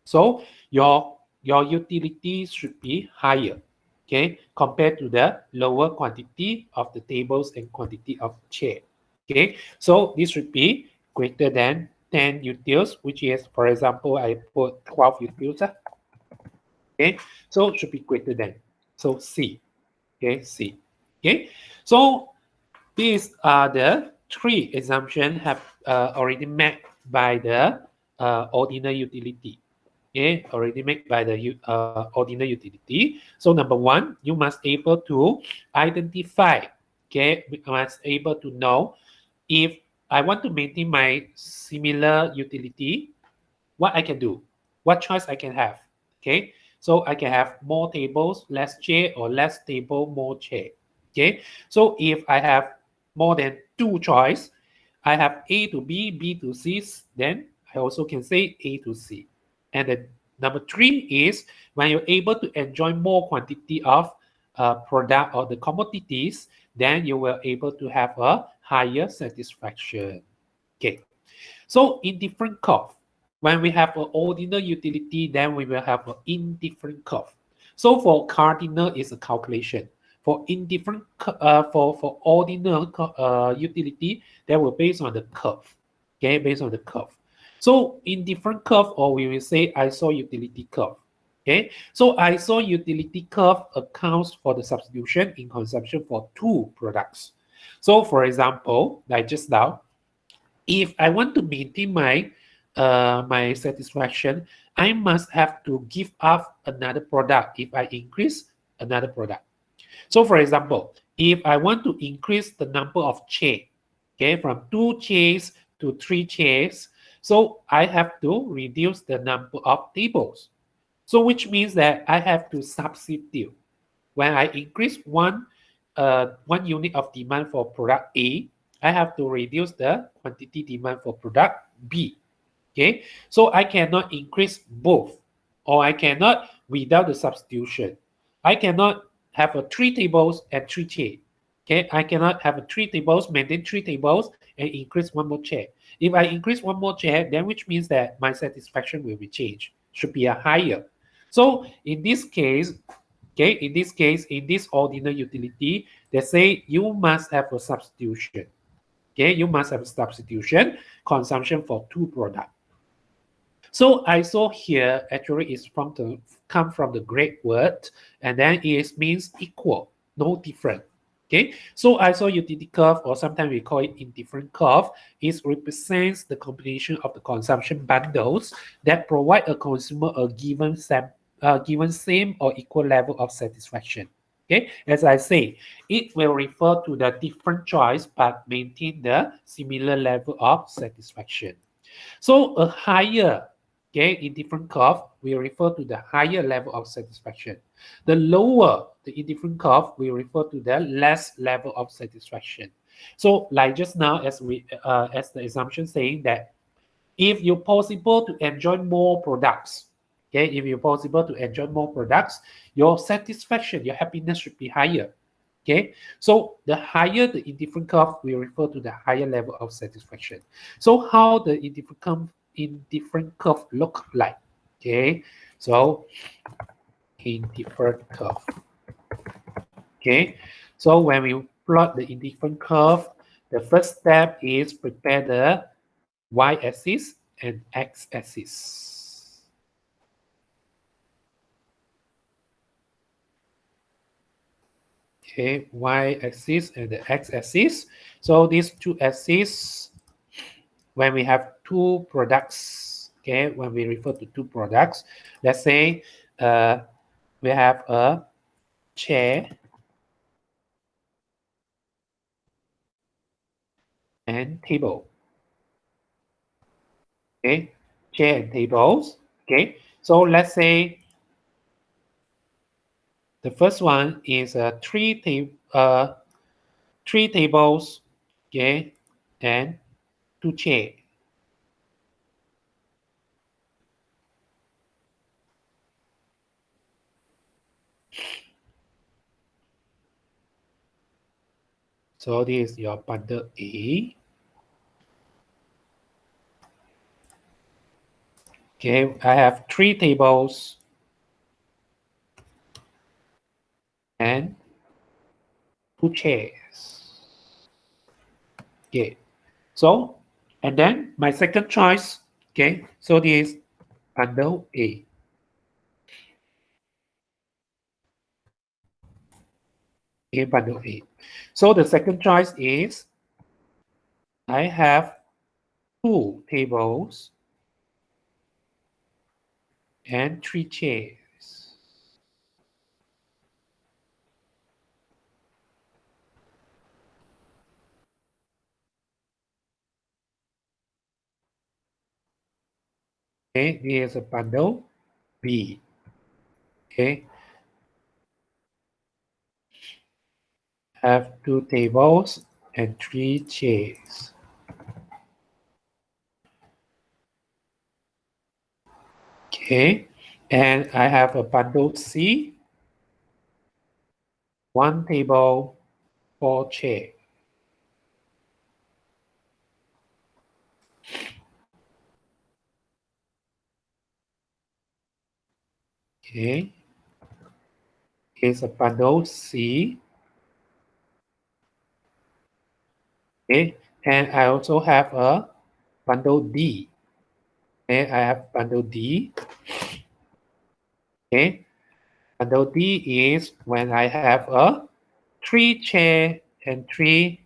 So your utilities should be higher, okay, compared to the lower quantity of the tables and quantity of chair. Okay, so this should be greater than 10 utils, which is, for example, I put 12 utils. Okay, so it should be greater than. So C. Okay, C. Okay, so these are the three assumptions have already met by the ordinal utility. Okay, already made by the ordinal utility. So number one, you must able to identify. Okay, we must able to know if I want to maintain my similar utility, what I can do, what choice I can have. Okay, so I can have more tables, less chair, or less table, more chair. Okay, so if I have more than two choice, I have A to B, B to C, then I also can say A to C. And then number three is when you're able to enjoy more quantity of product or the commodities, then you will able to have a higher satisfaction. Okay, so in different curve, when we have an ordinal utility, then we will have an indifferent curve. So for cardinal is a calculation. For indifferent, for ordinal utility, that will based on the curve. Okay, based on the curve. So indifferent curve, or we will say iso utility curve. Okay, so iso utility curve accounts for the substitution in consumption for two products. So for example, like just now, if I want to maintain my satisfaction, I must have to give up another product if I increase another product. So for example, if I want to increase the number of chairs, okay, from 2 chairs to 3 chairs, so I have to reduce the number of tables. So which means that I have to substitute. When I increase one unit of demand for product A, I have to reduce the quantity demand for product B. Okay, so I cannot increase both, or I cannot without the substitution. I cannot have a 3 tables and 3 chair. Okay, I cannot have a 3 tables, maintain 3 tables, and increase one more chair. If I increase one more chair, then which means that my satisfaction will be changed, should be a higher. So in this case, okay, in this ordinal utility, they say you must have a substitution. Okay, you must have a substitution consumption for two products. So iso here actually is come from the Greek word, and then it means equal, no different. Okay, so iso utility curve, or sometimes we call it indifferent curve, is represents the combination of the consumption bundles that provide a consumer a given same or equal level of satisfaction. Okay, as I say, it will refer to the different choice but maintain the similar level of satisfaction. So a higher, okay, indifferent curve will refer to the higher level of satisfaction. The lower the indifferent curve will refer to the less level of satisfaction. So like just now, as the assumption saying that if you're possible to enjoy more products, okay, if you're possible to enjoy more products, your satisfaction, your happiness should be higher. Okay, so the higher the indifferent curve will refer to the higher level of satisfaction. So how the indifferent curve look like? Okay, so indifferent curve. Okay, so when we plot the indifferent curve, the first step is prepare the y-axis and x-axis. Okay, y-axis and the x-axis. So these two axes, when we have two products, okay, when we refer to two products, let's say we have a chair and table. Okay, chair and tables. Okay, so let's say the first one is three tables, okay, and 2 chair. So this is your bundle A. Okay, I have 3 tables and 2 chairs. Okay, so and then my second choice. Okay, so this is bundle A. Okay, bundle A. So the second choice is I have 2 tables and 3 chairs. Okay, here's a bundle B. Okay, have 2 tables and 3 chairs. Okay, and I have a bundle C, 1 table, 4 chairs. Okay, here's a bundle C. Okay, and I also have a bundle D. Okay, I have bundle D. Okay, bundle D is when I have a 3 chair and 3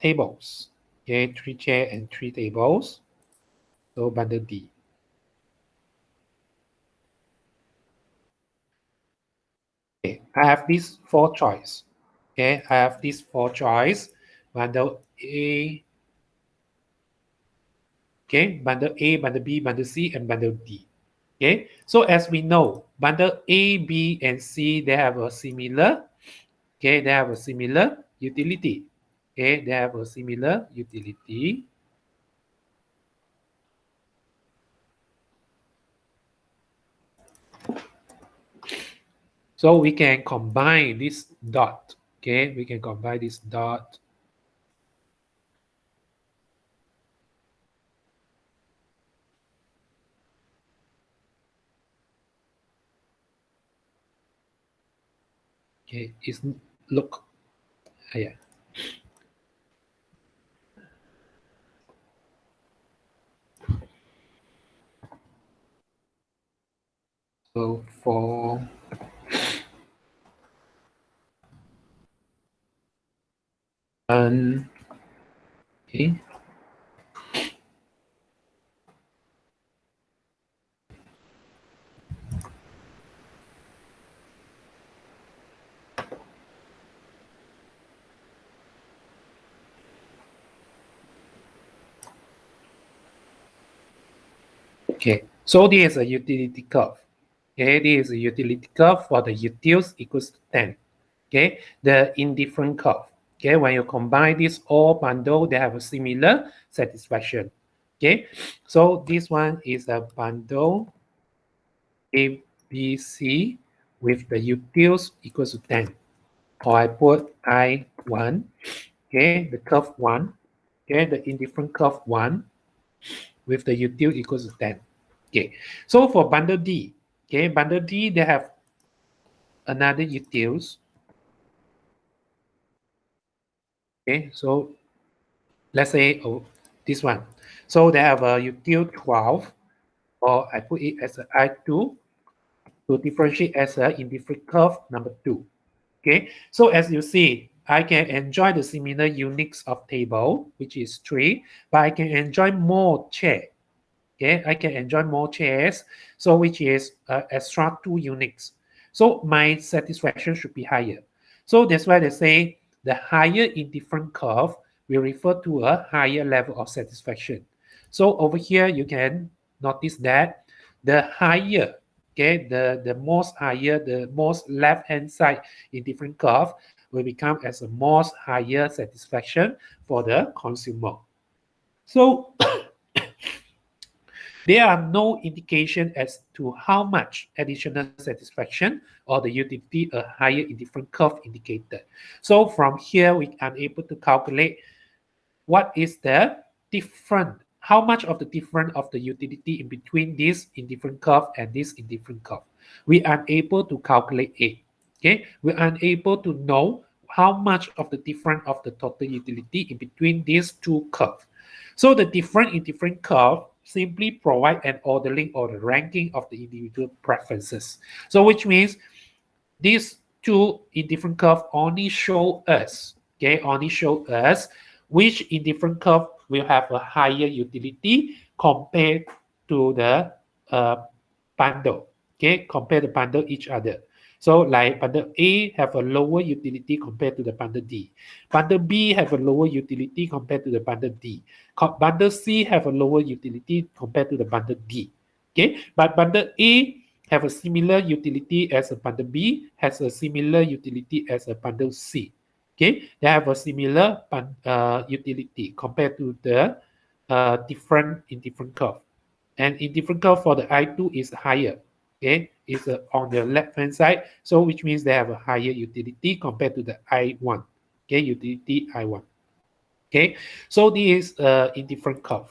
tables. Okay, 3 chair and 3 tables. So bundle D. Okay, I have these 4 choice. Okay, I have these 4 choice. Bundle A. Okay, bundle A, bundle B, bundle C, and bundle D. Okay, so as we know, bundle A, B, and C, they have a similar. Okay, they have a similar utility. Okay, they have a similar utility. So we can combine this dot. Okay, we can combine this dot. Okay, it's look. Yeah. So for okay. Okay, so this is a utility curve. Okay, this is a utility curve for the utils equals to 10. Okay, the indifferent curve. Okay, when you combine this all bundle, they have a similar satisfaction. Okay, so this one is a bundle A, B, C with the utils equals to 10. Or I put I1, okay, the curve 1, okay, the indifferent curve 1 with the util equals to 10. Okay, so for bundle D, okay, bundle D, they have another utils. Okay, so let's say this one. So they have a util 12, or I put it as a I2 to differentiate as a indifferent curve number 2. Okay, so as you see, I can enjoy the similar units of table, which is 3, but I can enjoy more chair. Okay, I can enjoy more chairs, so which is extra 2 units. So my satisfaction should be higher. So that's why they say the higher indifferent curve will refer to a higher level of satisfaction. So over here, you can notice that the higher, okay, the most higher, the most left-hand side indifferent curve will become as a most higher satisfaction for the consumer. So there are no indication as to how much additional satisfaction or the utility a higher indifferent curve indicated. So from here, we are able to calculate what is the different, how much of the difference of the utility in between this indifferent curve and this indifferent curve. We are able to calculate it. Okay, we are able to know how much of the difference of the total utility in between these two curves. So the difference in different curve simply provide an ordering or the ranking of the individual preferences. So which means these two indifferent curve only show us, okay, only show us which indifferent curve will have a higher utility compared to the bundle, okay, compare the bundle each other. So like bundle A have a lower utility compared to the bundle D. Bundle B have a lower utility compared to the bundle D. Bundle C have a lower utility compared to the bundle D. Okay, but bundle A have a similar utility as a bundle B, has a similar utility as a bundle C. Okay, they have a similar utility compared to the different indifferent curve. And indifferent curve for the I2 is higher. Okay, is on the left hand side, so which means they have a higher utility compared to the I1. Okay, utility I1. Okay, so this is indifferent curve.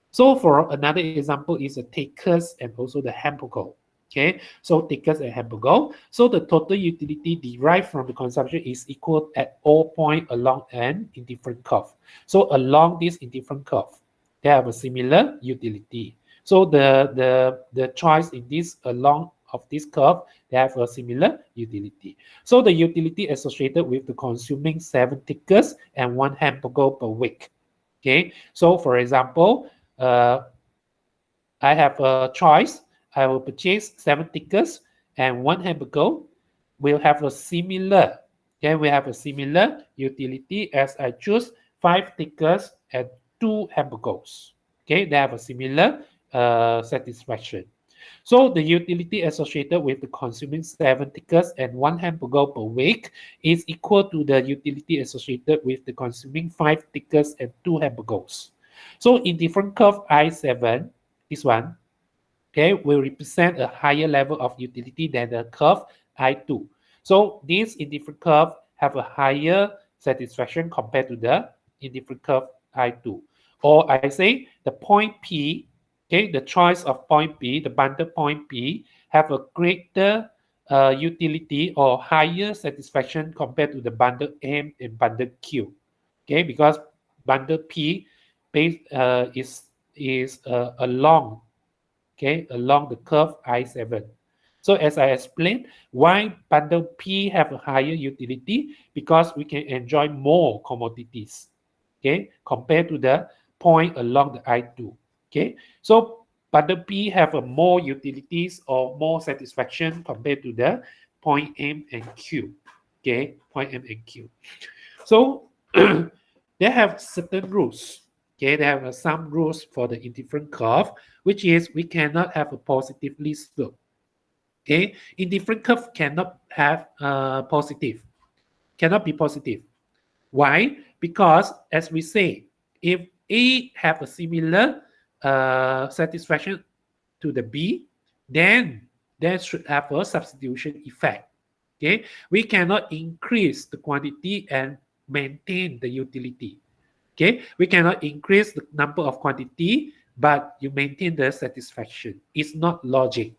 So for another example is a takers and also the hamburger. Okay, so takers and hamburger. So the total utility derived from the consumption is equal at all points along an indifferent curve. So along this indifferent curve, they have a similar utility. So the choice in this along of this curve, they have a similar utility. So the utility associated with the consuming 7 tickets and 1 hamburger per week. Okay, so for example, I have a choice. I will purchase 7 tickets and 1 hamburger will have a similar, okay, we have a similar utility as I choose 5 tickets and 2 hamburgers. Okay, they have a similar satisfaction. So the utility associated with the consuming 7 tickets and 1 hamburger per week is equal to the utility associated with the consuming 5 tickets and 2 hamburgers. So in different curve I7, this one, okay, will represent a higher level of utility than the curve I2. So these indifferent curve have a higher satisfaction compared to the indifferent curve I2. Or I say the point P, okay, the choice of point P, the bundle point P, have a greater utility or higher satisfaction compared to the bundle M and bundle Q. Okay, because bundle P base, is along, okay, along the curve I7. So as I explained, why bundle P have a higher utility? Because we can enjoy more commodities, okay, compared to the point along the I2. Okay, so bundle P have a more utilities or more satisfaction compared to the point M and Q. Okay, point M and Q. So they have certain rules. Okay, they have some rules for the indifferent curve, which is we cannot have a positively slope. Okay, indifferent curve cannot have positive, cannot be positive. Why? Because as we say, if A have a similar satisfaction to the B, then that should have a substitution effect. Okay, we cannot increase the quantity and maintain the utility. Okay, we cannot increase the number of quantity, but you maintain the satisfaction. It's not logic.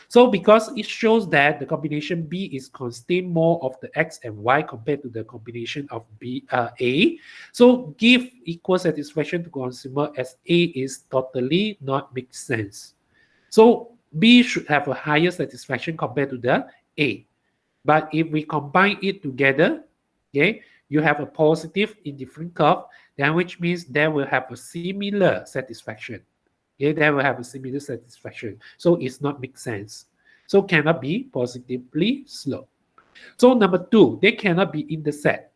So because it shows that the combination B is contain more of the X and Y compared to the combination of A, so give equal satisfaction to consumer as A is totally not make sense. So B should have a higher satisfaction compared to the A. But if we combine it together, okay, you have a positive indifferent curve, then which means they will have a similar satisfaction. Okay, they will have a similar satisfaction. So it's not make sense. So cannot be positively slope. So number 2, they cannot be intersect.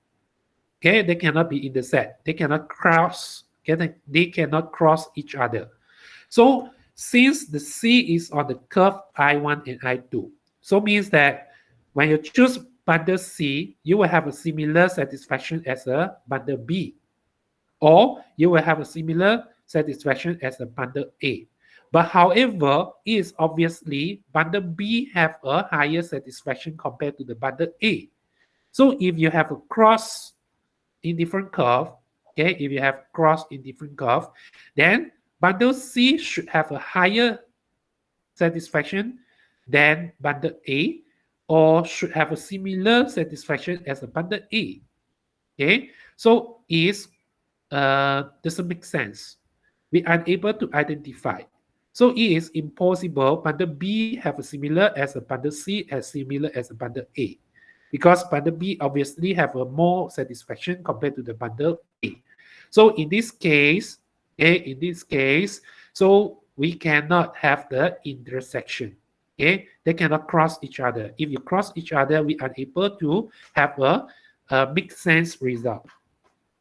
Okay, they cannot be intersect. They cannot cross. Okay, they cannot cross each other. So since the C is on the curve I1 and I2, so means that when you choose bundle C, you will have a similar satisfaction as a bundle B. Or you will have a similar satisfaction as the bundle A. But however, is obviously bundle B have a higher satisfaction compared to the bundle A. So if you have a cross in different curve, okay, if you have cross in different curve, then bundle C should have a higher satisfaction than bundle A, or should have a similar satisfaction as the bundle A. Okay, so is doesn't make sense. We are unable to identify. So it is impossible bundle B have a similar as a bundle C as similar as a bundle A, because bundle B obviously have a more satisfaction compared to the bundle A. So in this case, so we cannot have the intersection. Okay, they cannot cross each other. If you cross each other, we are able to have a mixed sense result.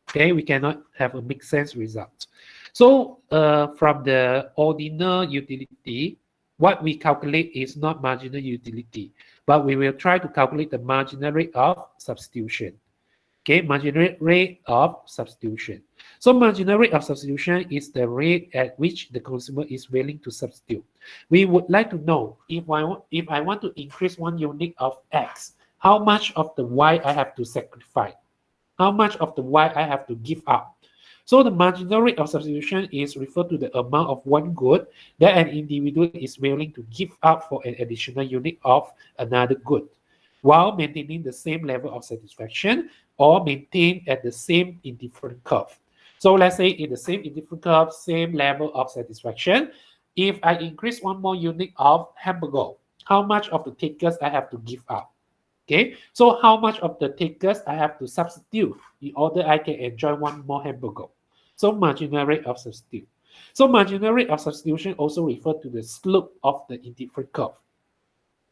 Okay, we cannot have a mixed sense result. So from the ordinal utility, what we calculate is not marginal utility, but we will try to calculate the marginal rate of substitution. Okay, marginal rate of substitution. So marginal rate of substitution is the rate at which the consumer is willing to substitute. We would like to know if I want to increase 1 unit of X, how much of the Y I have to sacrifice? How much of the Y I have to give up? So the marginal rate of substitution is referred to the amount of one good that an individual is willing to give up for an additional unit of another good, while maintaining the same level of satisfaction or maintain at the same indifferent curve. So let's say in the same indifferent curve, same level of satisfaction, if I increase 1 more unit of hamburger, how much of the takers I have to give up? Okay, so how much of the takers I have to substitute in order I can enjoy 1 more hamburger? So marginal rate of substitute. So marginal rate of substitution also refer to the slope of the indifferent curve.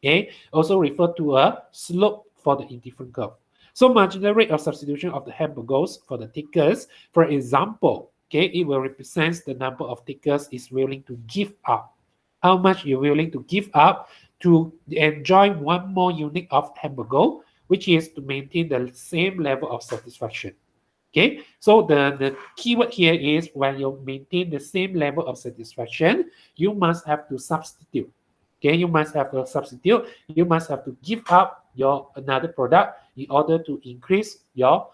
Okay, also refer to a slope for the indifferent curve. So marginal rate of substitution of the hamburgers for the takers, for example, okay, it will represent the number of takers is willing to give up. How much you're willing to give up to enjoy 1 more unit of hamburger, which is to maintain the same level of satisfaction. Okay, so the keyword here is when you maintain the same level of satisfaction, you must have to substitute. Okay, you must have to substitute. You must have to give up your another product in order to increase your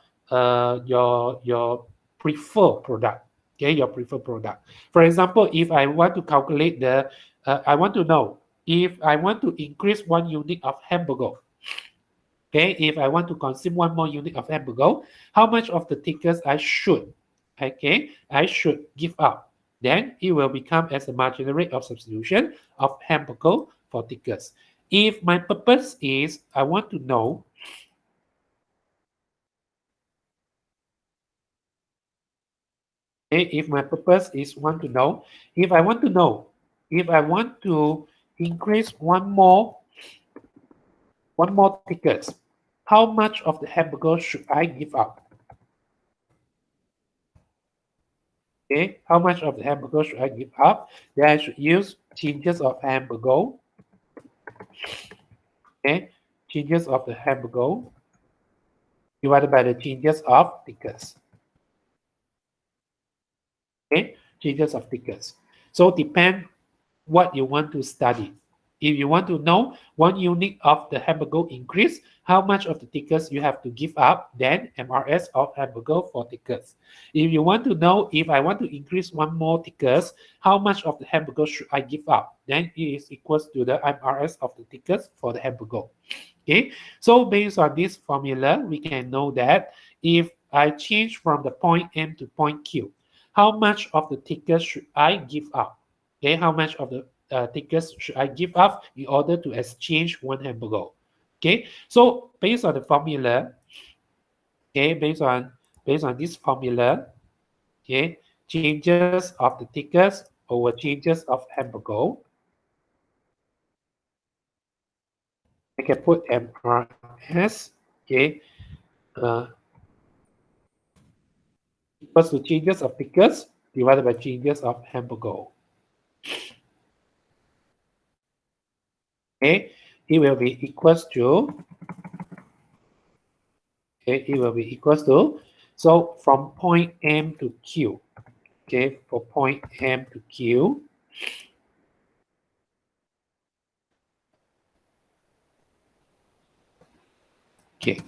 preferred product. Okay, your preferred product. For example, if I want to calculate the, I want to know if I want to increase 1 unit of hamburger. Okay, if I want to consume 1 more unit of hamburger, how much of the takers I should give up? Then it will become as a marginal rate of substitution of hamburger for takers. If my purpose is I want to know if my purpose is if I want to increase 1 more tickets, how much of the hamburger should I give up? Okay, how much of the hamburger should I give up? Then I should use changes of hamburger. Okay, changes of the hamburger divided by the changes of tickets. Okay, changes of tickets. So depend what you want to study. If you want to know 1 unit of the hamburger increase, how much of the tickets you have to give up, then MRS of hamburger for tickets. If you want to know if I want to increase 1 more tickets, how much of the hamburger should I give up, then it is equals to the MRS of the tickets for the hamburger. Okay, so based on this formula, we can know that if I change from the point M to point Q, how much of the tickets should I give up? Okay, how much of the tickets should I give up in order to exchange 1 hamburger? Okay, so based on the formula, okay, based on this formula, okay, changes of the tickets over changes of hamburger, I can put MRS, okay, equals to changes of tickets divided by changes of hamburger. Okay, it will be equals to, okay, it will be equals to, so from point M to Q, okay, for point M to Q. Okay,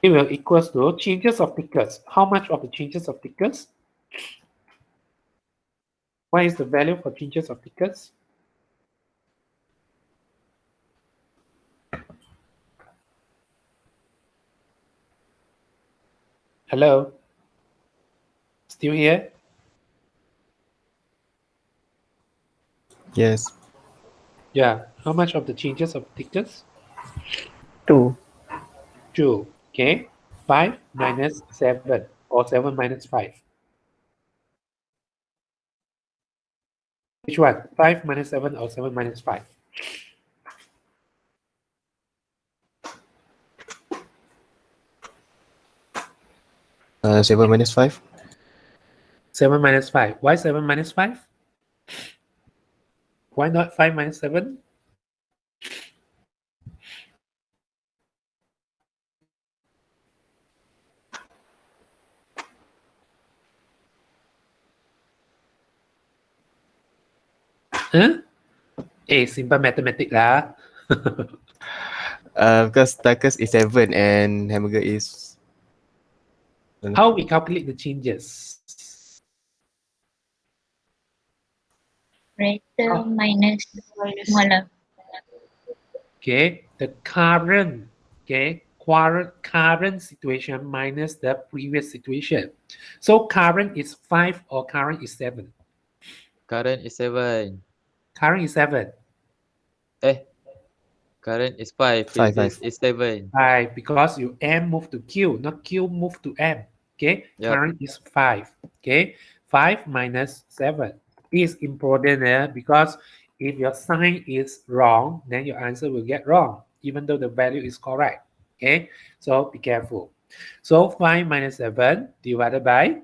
it will equals to changes of thickness. How much of the changes of thickness? What is the value for changes of thickness? Hello? Still here? Yes. Yeah. How much of the changes of thickness? 2. 2. Okay. 5 minus 7 or 7 minus 5. Which one? 5 minus 7 or 7 minus 5? Uh, 7 minus 5. 7 minus 5. Why 7 minus 5? Why not 5 minus 7? Huh? Simple mathematics lah. Because tacos is 7 and hamburger is. How we calculate the changes? Greater minus smaller. Okay, the current situation minus the previous situation. So current is 5 or current is 7? Current is 7. Current is 7. Current is 5. 5, Physics is 7. 5 because you M move to Q, not Q move to M. Okay, Yep. current is 5. Okay, 5 minus 7 is important because if your sign is wrong, then your answer will get wrong, even though the value is correct. Okay, so be careful. So 5 minus 7 divided by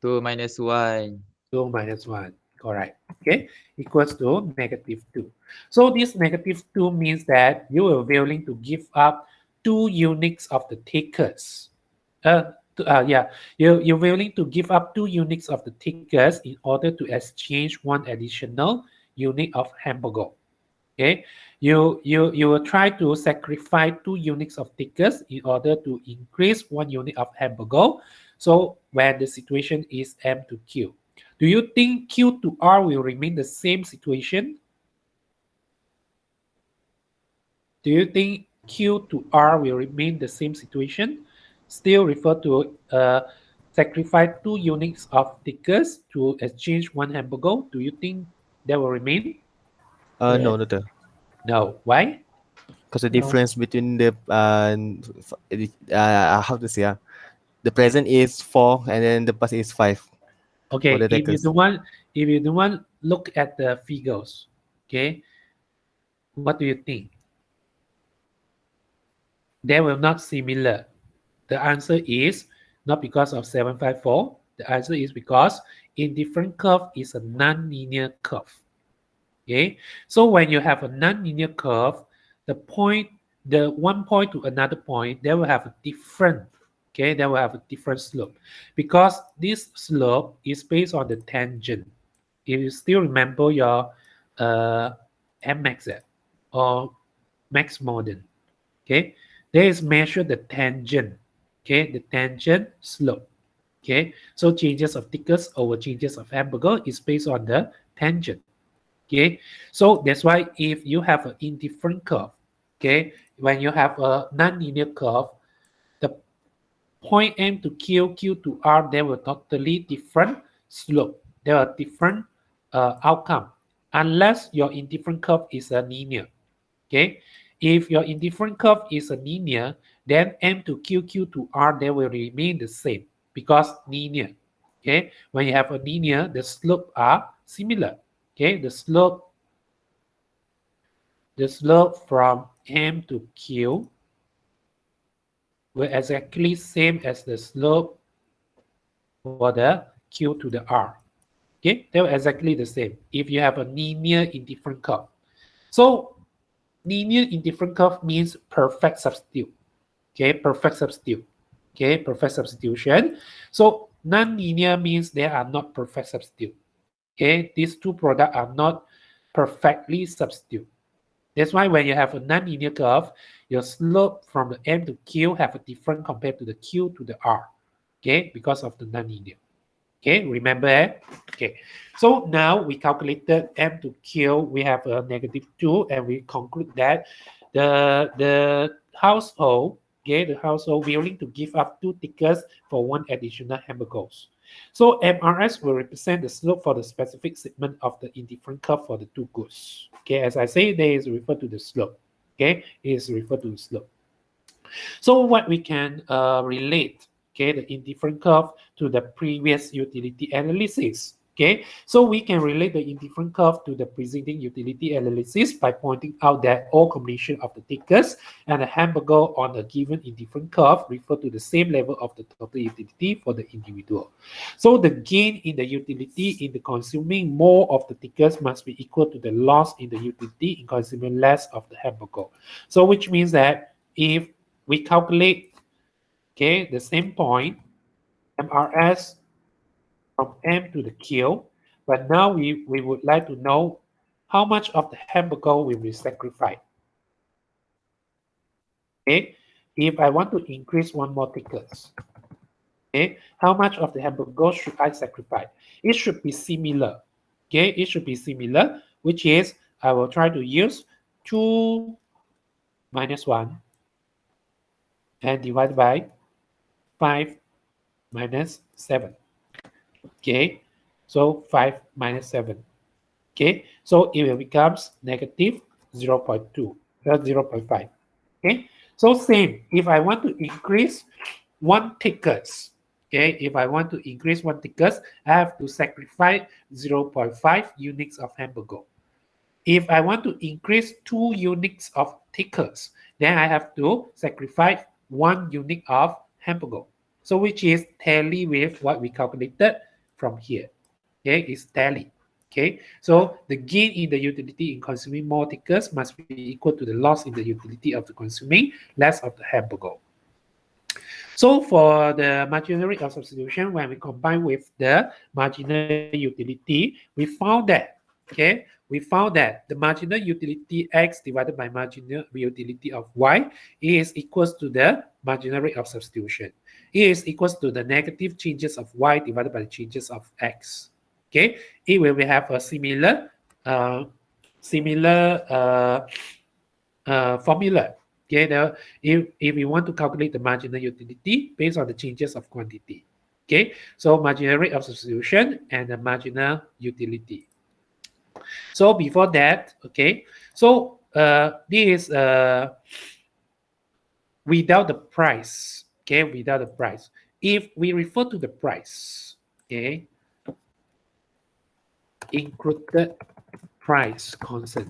2 minus 1. 2 minus 1. Correct. Okay, equals to negative 2. So this negative 2 means that you are willing to give up 2 units of the thickness. You're willing to give up 2 units of the thickness in order to exchange 1 additional unit of hamburger. Okay, you will try to sacrifice 2 units of thickness in order to increase 1 unit of hamburger. So when the situation is M to Q, do you think Q to R will remain the same situation? Do you think Q to R will remain the same situation? Still refer to sacrifice 2 units of thickness to exchange 1 hamburger. Do you think that will remain? No, Doctor. No. Why? Because the No. difference between the how to say the present is 4 and then the past is 5. Okay, For the if you tacos. don't want look at the figures, okay, what do you think? They will not similar. The answer is not because of 754. The answer is because in different curve is a non-linear curve. Okay, so when you have a non-linear curve, the one point to another point, they will have a different. Okay, they will have a different slope because this slope is based on the tangent. If you still remember your MXZ or Max Modern, okay, there is measure the tangent, okay, the tangent slope, okay. So changes of thickness over changes of hamburger is based on the tangent, okay. So that's why if you have an indifferent curve, okay, when you have a non-linear curve, the point M to Q, Q to R, they will totally different slope. There are different outcome unless your indifferent curve is a linear. Okay, if your indifferent curve is a linear, then M to Q, Q to R, they will remain the same because linear. Okay, when you have a linear, the slope are similar. Okay, the slope from M to Q will exactly same as the slope for the Q to the R. Okay, they were exactly the same if you have a linear indifferent curve. So linear indifferent curve means perfect substitute. Okay, perfect substitute. Okay, perfect substitution. So Non-linear means they are not perfect substitute. Okay, these two products are not perfectly substitute. That's why when you have a non-linear curve, your slope from the M to Q have a different compared to the Q to the R. Okay, because of the non-linear. Okay, remember that? Okay, so now we calculated M to Q, we have a -2, and we conclude that the household, okay, the household willing to give up 2 tickets for 1 additional hamburgers. So MRS will represent the slope for the specific segment of the indifferent curve for the 2 goods. Okay, as I say, they is referred to the slope. Okay, it is referred to the slope. So what we can relate, okay, the indifferent curve to the previous utility analysis. Okay, so we can relate the indifferent curve to the preceding utility analysis by pointing out that all combination of the tickets and the hamburger on a given indifferent curve refer to the same level of the total utility for the individual. So the gain in the utility in the consuming more of the tickets must be equal to the loss in the utility in consuming less of the hamburger. So which means that if we calculate, okay, the same point, MRS from M to the Q, but now we would like to know how much of the hamburger will be sacrificed. Okay, if I want to increase 1 more tickets, okay, how much of the hamburger should I sacrifice? It should be similar. Okay, it should be similar, which is I will try to use 2 minus 1 and divide by 5 minus 7. Okay, so 5 minus 7. Okay, so it will becomes negative 0.2, 0.5. Okay, so same, if I want to increase 1 tickets, okay, if I want to increase 1 tickets, I have to sacrifice 0.5 units of hamburger. If I want to increase 2 units of tickets, then I have to sacrifice 1 unit of hamburger. So which is tally with what we calculated from here. Okay, it's tally. Okay, so the gain in the utility in consuming more tickets must be equal to the loss in the utility of the consuming less of the hamburger. So for the marginal rate of substitution, when we combine with the marginal utility, we found that, okay, we found that the marginal utility x divided by marginal utility of y is equals to the marginal rate of substitution. It is equals to the negative changes of y divided by the changes of x. Okay, it will have a similar formula. Okay, now if we want to calculate the marginal utility based on the changes of quantity. Okay, so marginal rate of substitution and the marginal utility. So before that, okay, so this is without the price. Okay, without the price. If we refer to the price, okay, included price constant.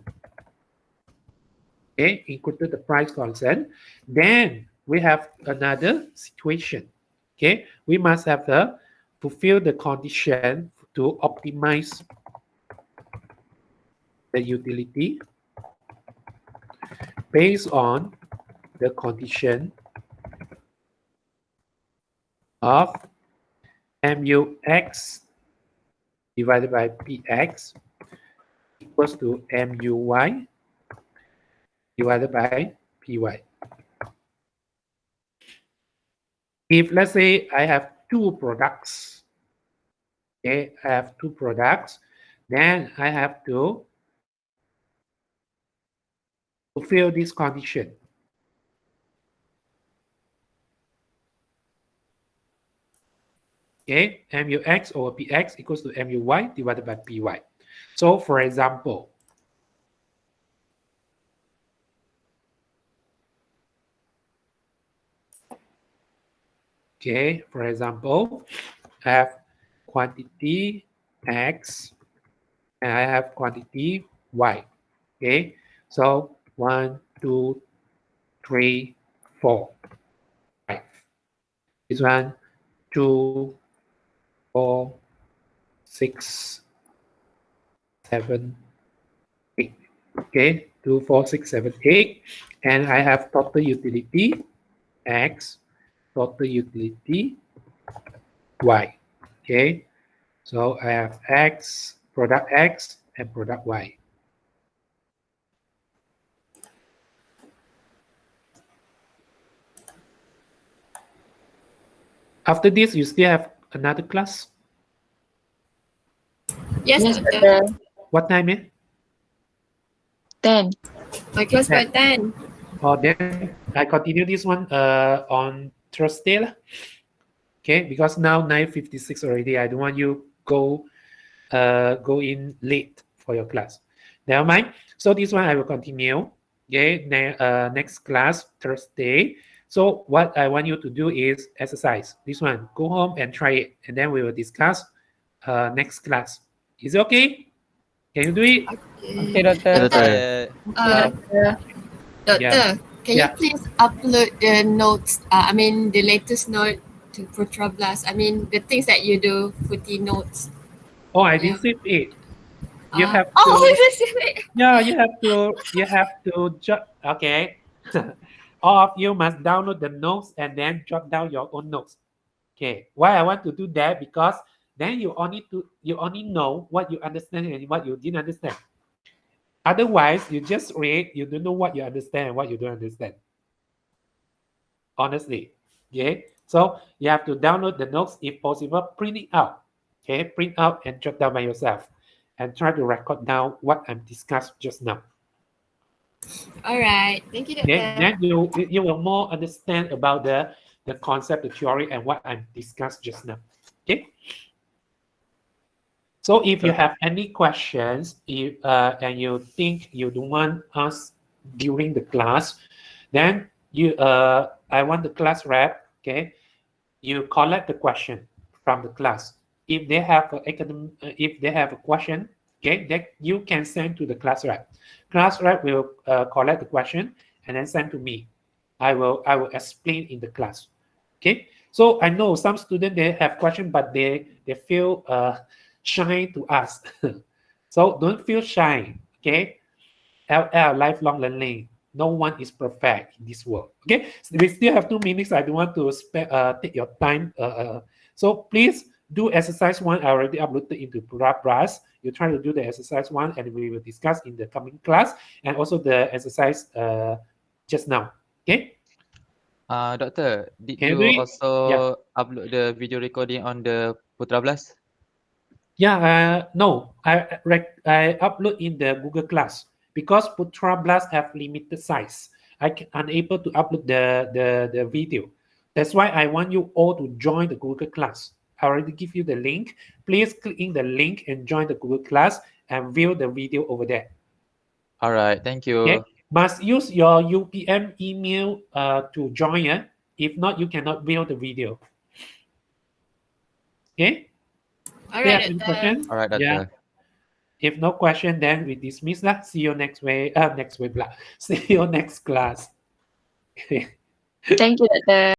Okay, included the price constant. Then we have another situation. Okay, we must have to fulfill the condition to optimize the utility based on the condition of MUX divided by PX equals to MUY divided by PY. If let's say I have 2 products, okay, I have 2 products, then I have to fulfill this condition. Okay, MUX over PX equals to MUY divided by PY. So for example, okay, for example, I have quantity X and I have quantity Y. Okay, so 1, 2, 3, 4, 5. This one, 2, 4, 6, 7, 8. Okay, 2, 4, 6, 7, 8. And I have total utility X, total utility Y. Okay, so I have X, product X, and product Y. After this, you still have another class. Yes, Yes, doctor. doctor. What time is? 10. My class by 10. Oh, then I continue this one on Thursday lah. Okay, because now 9:56 already. I don't want you go in late for your class. Never mind. So this one I will continue. Okay, next class Thursday. So what I want you to do is exercise. This one, go home and try it, and then we will discuss next class. Is it okay? Can you do it? Okay, Doctor. Doctor. Doctor, can Yeah. you please upload the notes? I mean, the latest note to Putra Blast. I mean, the things that you do, footy notes. Oh, I didn't save it. You have to. Oh, this is it. Yeah, you have to. Okay. All of you must download the notes and then jot down your own notes. Okay. Why I want to do that? Because then you only know what you understand and what you didn't understand. Otherwise, you just read, you don't know what you understand and what you don't understand. Honestly. Okay. So you have to download the notes if possible, print it out. Okay, print out and jot down by yourself. And try to record down what I'm discussed just now. All right. Thank you, doctor. Okay, then you will more understand about the concept, the theory, and what I'm discussed just now. Okay. So if you have any questions, and you think you don't want us during the class, then I want the class rep. Okay, you collect the question from the class. If they have a question, okay, that you can send to the class rep. Class rep will collect the question and then send to me. I will explain in the class. Okay. So I know some students they have question, but they feel shy to ask. So don't feel shy. Okay. Lifelong learning. No one is perfect in this world. Okay. So we still have 2 minutes. I don't want to take your time. So please do exercise 1. I already uploaded into Brass. You try to do the exercise 1, and we will discuss in the coming class, and also the exercise just now. Okay. Doctor, did Can you you do it? also Yeah. upload the video recording on the Putra Blast? Yeah, no, I upload in the Google Class because Putra Blast have limited size. I can unable to upload the video. That's why I want you all to join the Google Class. I already give you the link. Please click in the link and join the Google Class and view the video over there. All right, thank you. Okay, must use your UPM email to join. If not, you cannot view the video. Okay. All Yeah, right, any doctor. question? All right, Doctor. Yeah. If no question, then we dismiss lah. See you next way. Next way, blah. See you next class. Thank you, doctor.